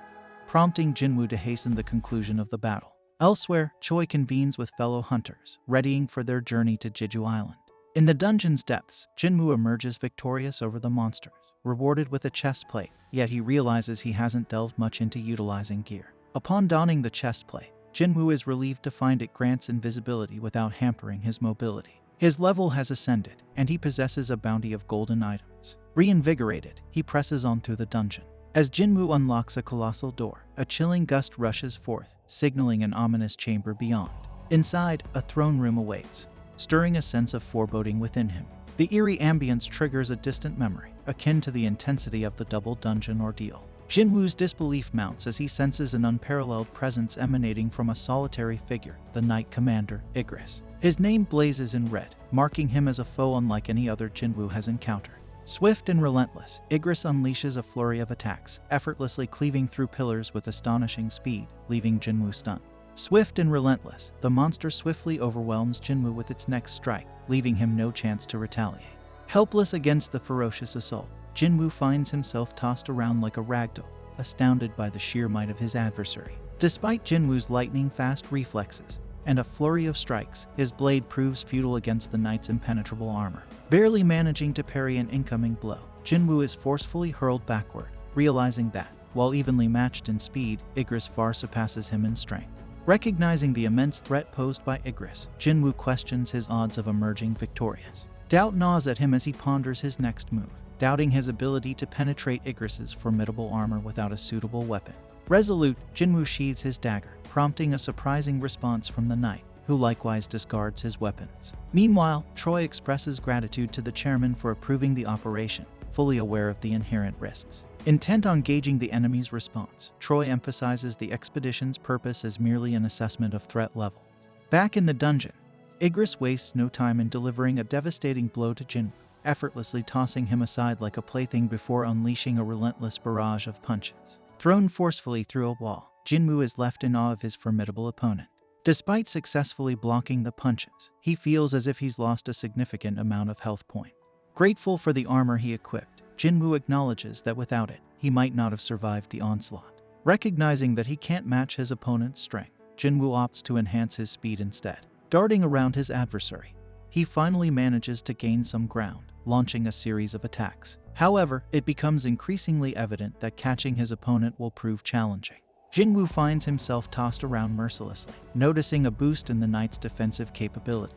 prompting Jinwoo to hasten the conclusion of the battle. Elsewhere, Choi convenes with fellow hunters, readying for their journey to Jeju Island. In the dungeon's depths, Jinwoo emerges victorious over the monsters, rewarded with a chest plate, yet he realizes he hasn't delved much into utilizing gear. Upon donning the chest plate, Jinwoo is relieved to find it grants invisibility without hampering his mobility. His level has ascended, and he possesses a bounty of golden items. Reinvigorated, he presses on through the dungeon. As Jinwoo unlocks a colossal door, a chilling gust rushes forth, signaling an ominous chamber beyond. Inside, a throne room awaits, stirring a sense of foreboding within him. The eerie ambience triggers a distant memory, akin to the intensity of the double dungeon ordeal. Jinwoo's disbelief mounts as he senses an unparalleled presence emanating from a solitary figure, the Knight Commander, Igris. His name blazes in red, marking him as a foe unlike any other Jinwoo has encountered. Swift and relentless, Igris unleashes a flurry of attacks, effortlessly cleaving through pillars with astonishing speed, leaving Jinwoo stunned. Swift and relentless, the monster swiftly overwhelms Jinwoo with its next strike, leaving him no chance to retaliate. Helpless against the ferocious assault, Jinwoo finds himself tossed around like a ragdoll, astounded by the sheer might of his adversary. Despite Jinwoo's lightning-fast reflexes and a flurry of strikes, his blade proves futile against the knight's impenetrable armor. Barely managing to parry an incoming blow, Jinwoo is forcefully hurled backward, realizing that, while evenly matched in speed, Igris far surpasses him in strength. Recognizing the immense threat posed by Igris, Jinwoo questions his odds of emerging victorious. Doubt gnaws at him as he ponders his next move, doubting his ability to penetrate Igris's formidable armor without a suitable weapon. Resolute, Jinwoo sheathes his dagger, prompting a surprising response from the knight, who likewise discards his weapons. Meanwhile, Troy expresses gratitude to the chairman for approving the operation, fully aware of the inherent risks. Intent on gauging the enemy's response, Troy emphasizes the expedition's purpose as merely an assessment of threat level. Back in the dungeon, Igris wastes no time in delivering a devastating blow to Jinwoo, effortlessly tossing him aside like a plaything before unleashing a relentless barrage of punches. Thrown forcefully through a wall, Jinwoo is left in awe of his formidable opponent. Despite successfully blocking the punches, he feels as if he's lost a significant amount of health points. Grateful for the armor he equipped, Jinwoo acknowledges that without it, he might not have survived the onslaught. Recognizing that he can't match his opponent's strength, Jinwoo opts to enhance his speed instead. Darting around his adversary, he finally manages to gain some ground, launching a series of attacks. However, it becomes increasingly evident that catching his opponent will prove challenging. Jinwoo finds himself tossed around mercilessly, noticing a boost in the knight's defensive capability.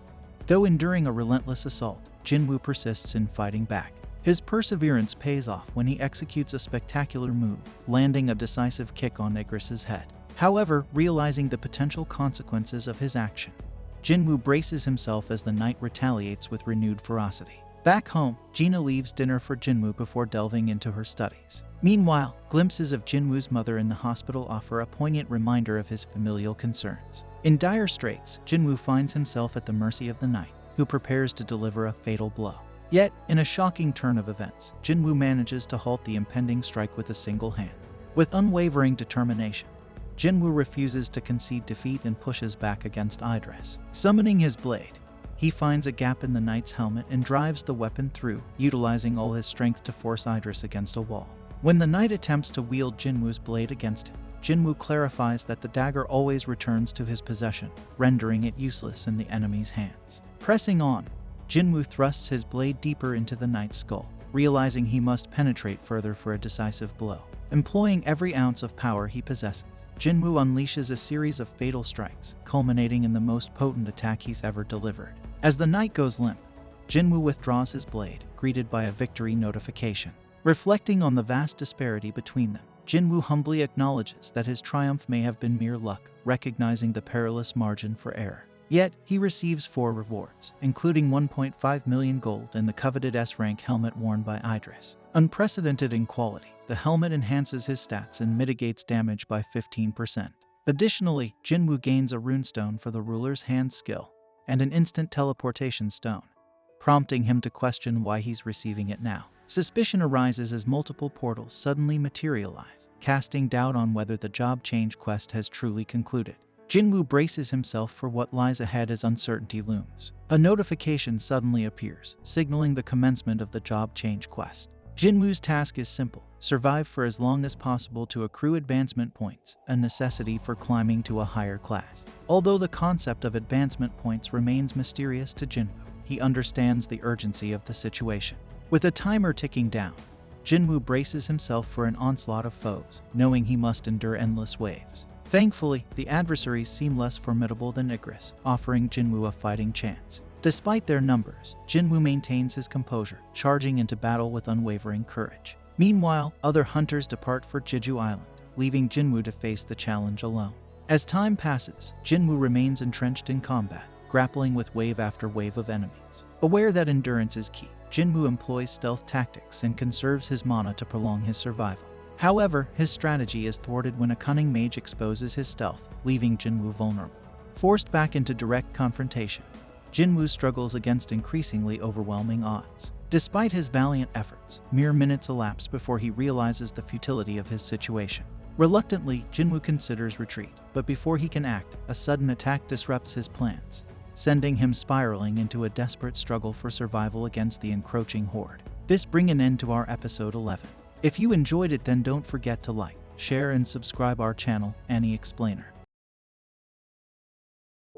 Though enduring a relentless assault, Jinwoo persists in fighting back. His perseverance pays off when he executes a spectacular move, landing a decisive kick on Igris's head. However, realizing the potential consequences of his action, Jinwoo braces himself as the knight retaliates with renewed ferocity. Back home, Gina leaves dinner for Jinwoo before delving into her studies. Meanwhile, glimpses of Jinwoo's mother in the hospital offer a poignant reminder of his familial concerns. In dire straits, Jinwoo finds himself at the mercy of the knight, who prepares to deliver a fatal blow. Yet, in a shocking turn of events, Jinwoo manages to halt the impending strike with a single hand. With unwavering determination, Jinwoo refuses to concede defeat and pushes back against Idris. Summoning his blade, he finds a gap in the knight's helmet and drives the weapon through, utilizing all his strength to force Idris against a wall. When the knight attempts to wield Jinwoo's blade against him, Jinwoo clarifies that the dagger always returns to his possession, rendering it useless in the enemy's hands. Pressing on, Jinwoo thrusts his blade deeper into the knight's skull, realizing he must penetrate further for a decisive blow. Employing every ounce of power he possesses, Jinwoo unleashes a series of fatal strikes, culminating in the most potent attack he's ever delivered. As the knight goes limp, Jinwoo withdraws his blade, greeted by a victory notification. Reflecting on the vast disparity between them, Jinwoo humbly acknowledges that his triumph may have been mere luck, recognizing the perilous margin for error. Yet, he receives 4 rewards, including 1.5 million gold and the coveted S-Rank helmet worn by Idris. Unprecedented in quality, the helmet enhances his stats and mitigates damage by 15%. Additionally, Jinwoo gains a runestone for the ruler's hand skill and an instant teleportation stone, prompting him to question why he's receiving it now. Suspicion arises as multiple portals suddenly materialize, casting doubt on whether the job change quest has truly concluded. Jinwoo braces himself for what lies ahead as uncertainty looms. A notification suddenly appears, signaling the commencement of the job change quest. Jinwoo's task is simple: survive for as long as possible to accrue advancement points, a necessity for climbing to a higher class. Although the concept of advancement points remains mysterious to Jinwoo, he understands the urgency of the situation. With a timer ticking down, Jinwoo braces himself for an onslaught of foes, knowing he must endure endless waves. Thankfully, the adversaries seem less formidable than Igris, offering Jinwoo a fighting chance. Despite their numbers, Jinwoo maintains his composure, charging into battle with unwavering courage. Meanwhile, other hunters depart for Jeju Island, leaving Jinwoo to face the challenge alone. As time passes, Jinwoo remains entrenched in combat, grappling with wave after wave of enemies. Aware that endurance is key, Jinwoo employs stealth tactics and conserves his mana to prolong his survival. However, his strategy is thwarted when a cunning mage exposes his stealth, leaving Jinwoo vulnerable. Forced back into direct confrontation, Jinwoo struggles against increasingly overwhelming odds. Despite his valiant efforts, mere minutes elapse before he realizes the futility of his situation. Reluctantly, Jinwoo considers retreat, but before he can act, a sudden attack disrupts his plans, sending him spiraling into a desperate struggle for survival against the encroaching horde. This brings an end to our episode 11. If you enjoyed it, then don't forget to like, share and subscribe our channel, Annie Explainer.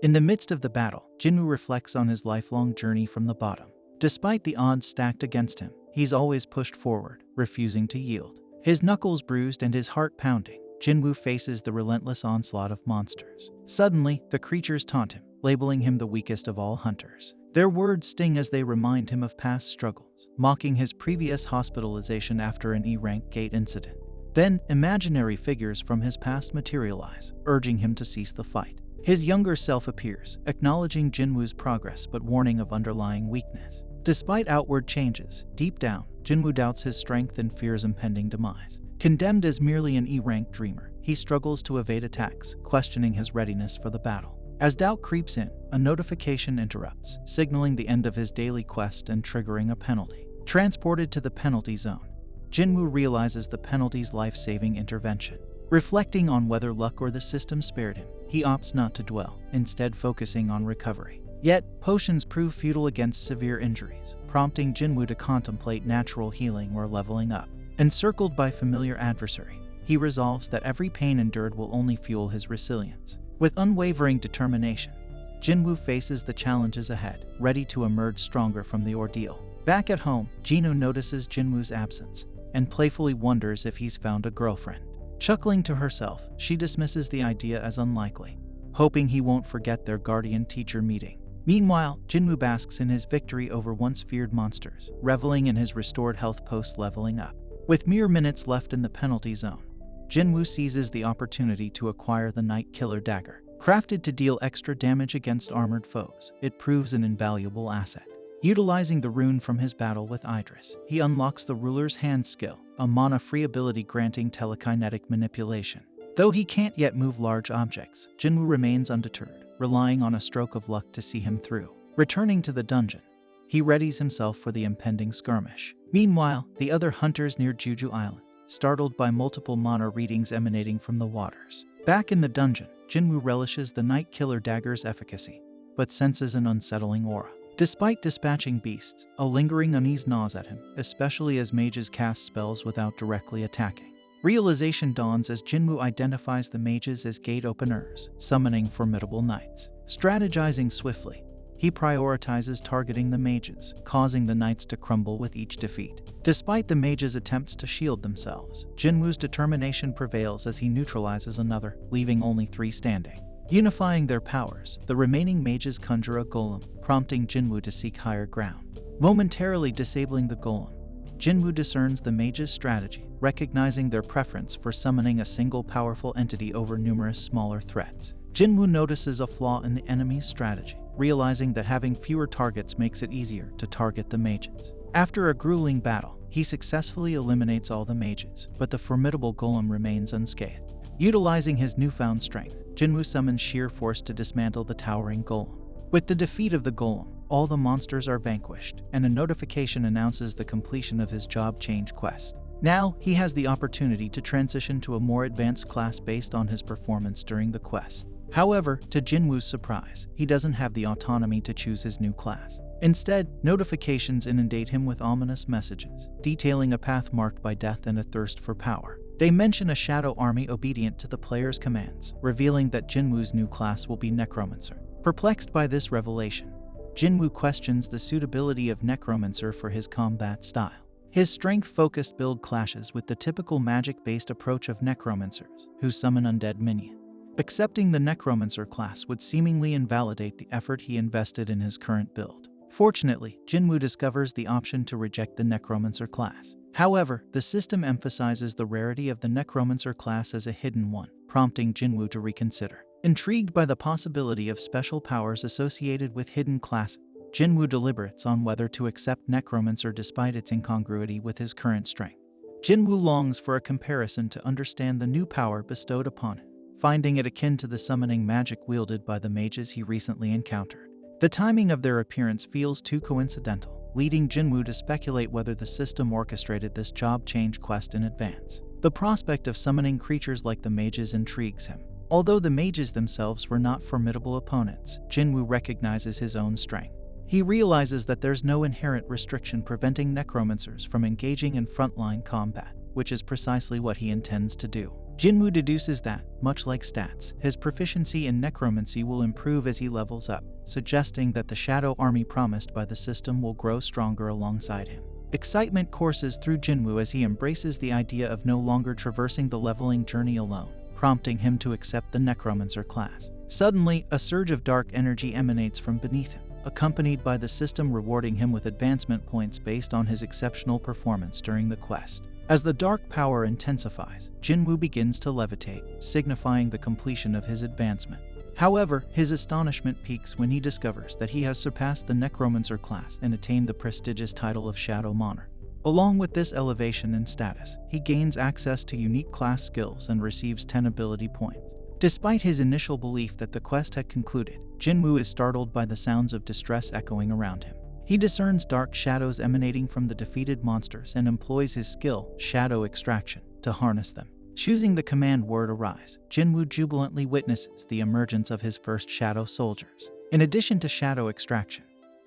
In the midst of the battle, Jinwoo reflects on his lifelong journey from the bottom. Despite the odds stacked against him, he's always pushed forward, refusing to yield. His knuckles bruised and his heart pounding, Jinwoo faces the relentless onslaught of monsters. Suddenly, the creatures taunt him, labeling him the weakest of all hunters. Their words sting as they remind him of past struggles, mocking his previous hospitalization after an E-rank gate incident. Then, imaginary figures from his past materialize, urging him to cease the fight. His younger self appears, acknowledging Jinwoo's progress but warning of underlying weakness. Despite outward changes, deep down, Jinwoo doubts his strength and fears impending demise. Condemned as merely an E-rank dreamer, he struggles to evade attacks, questioning his readiness for the battle. As doubt creeps in, a notification interrupts, signaling the end of his daily quest and triggering a penalty. Transported to the penalty zone, Jinwoo realizes the penalty's life-saving intervention. Reflecting on whether luck or the system spared him, he opts not to dwell, instead focusing on recovery. Yet, potions prove futile against severe injuries, prompting Jinwoo to contemplate natural healing or leveling up. Encircled by familiar adversary, he resolves that every pain endured will only fuel his resilience. With unwavering determination, Jinwoo faces the challenges ahead, ready to emerge stronger from the ordeal. Back at home, Jinwoo notices Jinwoo's absence and playfully wonders if he's found a girlfriend. Chuckling to herself, she dismisses the idea as unlikely, hoping he won't forget their guardian-teacher meeting. Meanwhile, Jinwoo basks in his victory over once feared monsters, reveling in his restored health post-leveling up. With mere minutes left in the penalty zone, Jinwoo seizes the opportunity to acquire the Night Killer Dagger. Crafted to deal extra damage against armored foes, it proves an invaluable asset. Utilizing the rune from his battle with Idris, he unlocks the Ruler's Hand skill, a mana-free ability granting telekinetic manipulation. Though he can't yet move large objects, Jinwoo remains undeterred, relying on a stroke of luck to see him through. Returning to the dungeon, he readies himself for the impending skirmish. Meanwhile, the other hunters near Jeju Island, startled by multiple mana readings emanating from the waters. Back in the dungeon, Jinwoo relishes the Night Killer Dagger's efficacy, but senses an unsettling aura. Despite dispatching beasts, a lingering unease gnaws at him, especially as mages cast spells without directly attacking. Realization dawns as Jinwoo identifies the mages as gate openers, summoning formidable knights. Strategizing swiftly, he prioritizes targeting the mages, causing the knights to crumble with each defeat. Despite the mages' attempts to shield themselves, Jinwoo's determination prevails as he neutralizes another, leaving only 3 standing. Unifying their powers, the remaining mages conjure a golem, prompting Jinwoo to seek higher ground. Momentarily disabling the golem, Jinwoo discerns the mages' strategy, recognizing their preference for summoning a single powerful entity over numerous smaller threats. Jinwoo notices a flaw in the enemy's strategy, realizing that having fewer targets makes it easier to target the mages. After a grueling battle, he successfully eliminates all the mages, but the formidable golem remains unscathed. Utilizing his newfound strength, Jinwoo summons sheer force to dismantle the towering golem. With the defeat of the golem, all the monsters are vanquished, and a notification announces the completion of his job change quest. Now, he has the opportunity to transition to a more advanced class based on his performance during the quest. However, to Jinwoo's surprise, he doesn't have the autonomy to choose his new class. Instead, notifications inundate him with ominous messages, detailing a path marked by death and a thirst for power. They mention a shadow army obedient to the player's commands, revealing that Jinwoo's new class will be Necromancer. Perplexed by this revelation, Jinwoo questions the suitability of Necromancer for his combat style. His strength-focused build clashes with the typical magic-based approach of Necromancers, who summon undead minions. Accepting the Necromancer class would seemingly invalidate the effort he invested in his current build. Fortunately, Jinwoo discovers the option to reject the Necromancer class. However, the system emphasizes the rarity of the Necromancer class as a hidden one, prompting Jinwoo to reconsider. Intrigued by the possibility of special powers associated with hidden classes, Jinwoo deliberates on whether to accept Necromancer despite its incongruity with his current strength. Jinwoo longs for a comparison to understand the new power bestowed upon him, finding it akin to the summoning magic wielded by the mages he recently encountered. The timing of their appearance feels too coincidental, leading Jinwoo to speculate whether the system orchestrated this job change quest in advance. The prospect of summoning creatures like the mages intrigues him. Although the mages themselves were not formidable opponents, Jinwoo recognizes his own strength. He realizes that there's no inherent restriction preventing Necromancers from engaging in frontline combat, which is precisely what he intends to do. Jinwoo deduces that, much like stats, his proficiency in necromancy will improve as he levels up, suggesting that the shadow army promised by the system will grow stronger alongside him. Excitement courses through Jinwoo as he embraces the idea of no longer traversing the leveling journey alone, prompting him to accept the Necromancer class. Suddenly, a surge of dark energy emanates from beneath him, accompanied by the system rewarding him with advancement points based on his exceptional performance during the quest. As the dark power intensifies, Jinwoo begins to levitate, signifying the completion of his advancement. However, his astonishment peaks when he discovers that he has surpassed the Necromancer class and attained the prestigious title of Shadow Monarch. Along with this elevation in status, he gains access to unique class skills and receives 10 ability points. Despite his initial belief that the quest had concluded, Jinwoo is startled by the sounds of distress echoing around him. He discerns dark shadows emanating from the defeated monsters and employs his skill, Shadow Extraction, to harness them. Choosing the command word Arise, Jinwoo jubilantly witnesses the emergence of his first Shadow Soldiers. In addition to Shadow Extraction,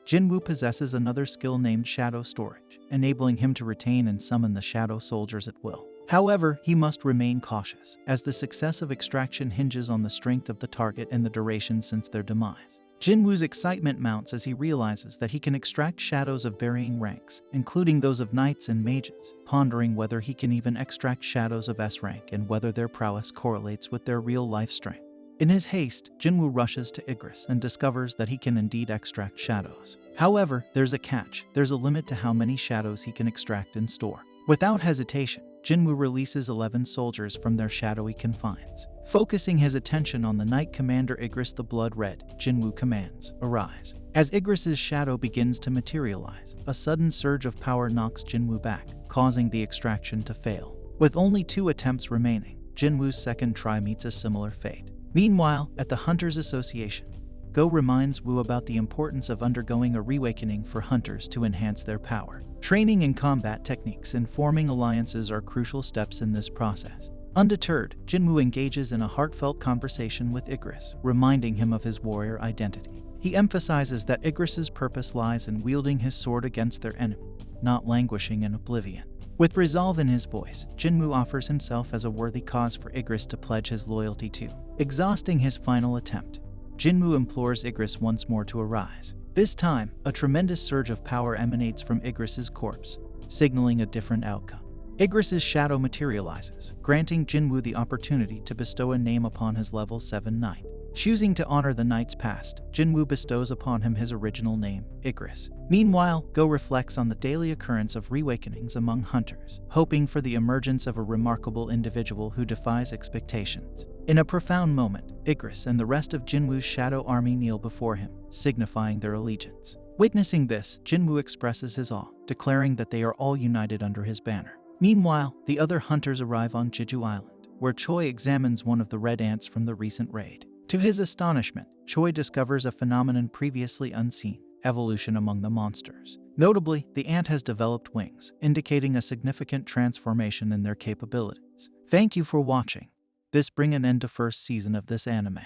Jinwoo possesses another skill named Shadow Storage, enabling him to retain and summon the Shadow Soldiers at will. However, he must remain cautious, as the success of extraction hinges on the strength of the target and the duration since their demise. Jinwoo's excitement mounts as he realizes that he can extract shadows of varying ranks, including those of knights and mages, pondering whether he can even extract shadows of S-rank and whether their prowess correlates with their real-life strength. In his haste, Jinwoo rushes to Igris and discovers that he can indeed extract shadows. However, there's a catch. There's a limit to how many shadows he can extract and store. Without hesitation, Jinwoo releases 11 soldiers from their shadowy confines. Focusing his attention on the Knight Commander Igris the Blood Red, Jinwoo commands, Arise. As Igris's shadow begins to materialize, a sudden surge of power knocks Jinwoo back, causing the extraction to fail. With only 2 attempts remaining, Jinwoo's second try meets a similar fate. Meanwhile, at the Hunters Association, Go reminds Woo about the importance of undergoing a reawakening for hunters to enhance their power. Training in combat techniques and forming alliances are crucial steps in this process. Undeterred, Jinwoo engages in a heartfelt conversation with Igris, reminding him of his warrior identity. He emphasizes that Igris's purpose lies in wielding his sword against their enemy, not languishing in oblivion. With resolve in his voice, Jinwoo offers himself as a worthy cause for Igris to pledge his loyalty to. Exhausting his final attempt, Jinwoo implores Igris once more to arise. This time, a tremendous surge of power emanates from Igris's corpse, signaling a different outcome. Igris's shadow materializes, granting Jinwoo the opportunity to bestow a name upon his level 7 knight. Choosing to honor the knight's past, Jinwoo bestows upon him his original name, Igris. Meanwhile, Go reflects on the daily occurrence of reawakenings among hunters, hoping for the emergence of a remarkable individual who defies expectations. In a profound moment, Igris and the rest of Jinwoo's shadow army kneel before him, signifying their allegiance. Witnessing this, Jinwoo expresses his awe, declaring that they are all united under his banner. Meanwhile, the other hunters arrive on Jeju Island, where Choi examines one of the red ants from the recent raid. To his astonishment, Choi discovers a phenomenon previously unseen: evolution among the monsters. Notably, the ant has developed wings, indicating a significant transformation in their capabilities. Thank you for watching. This brings an end to first season of this anime.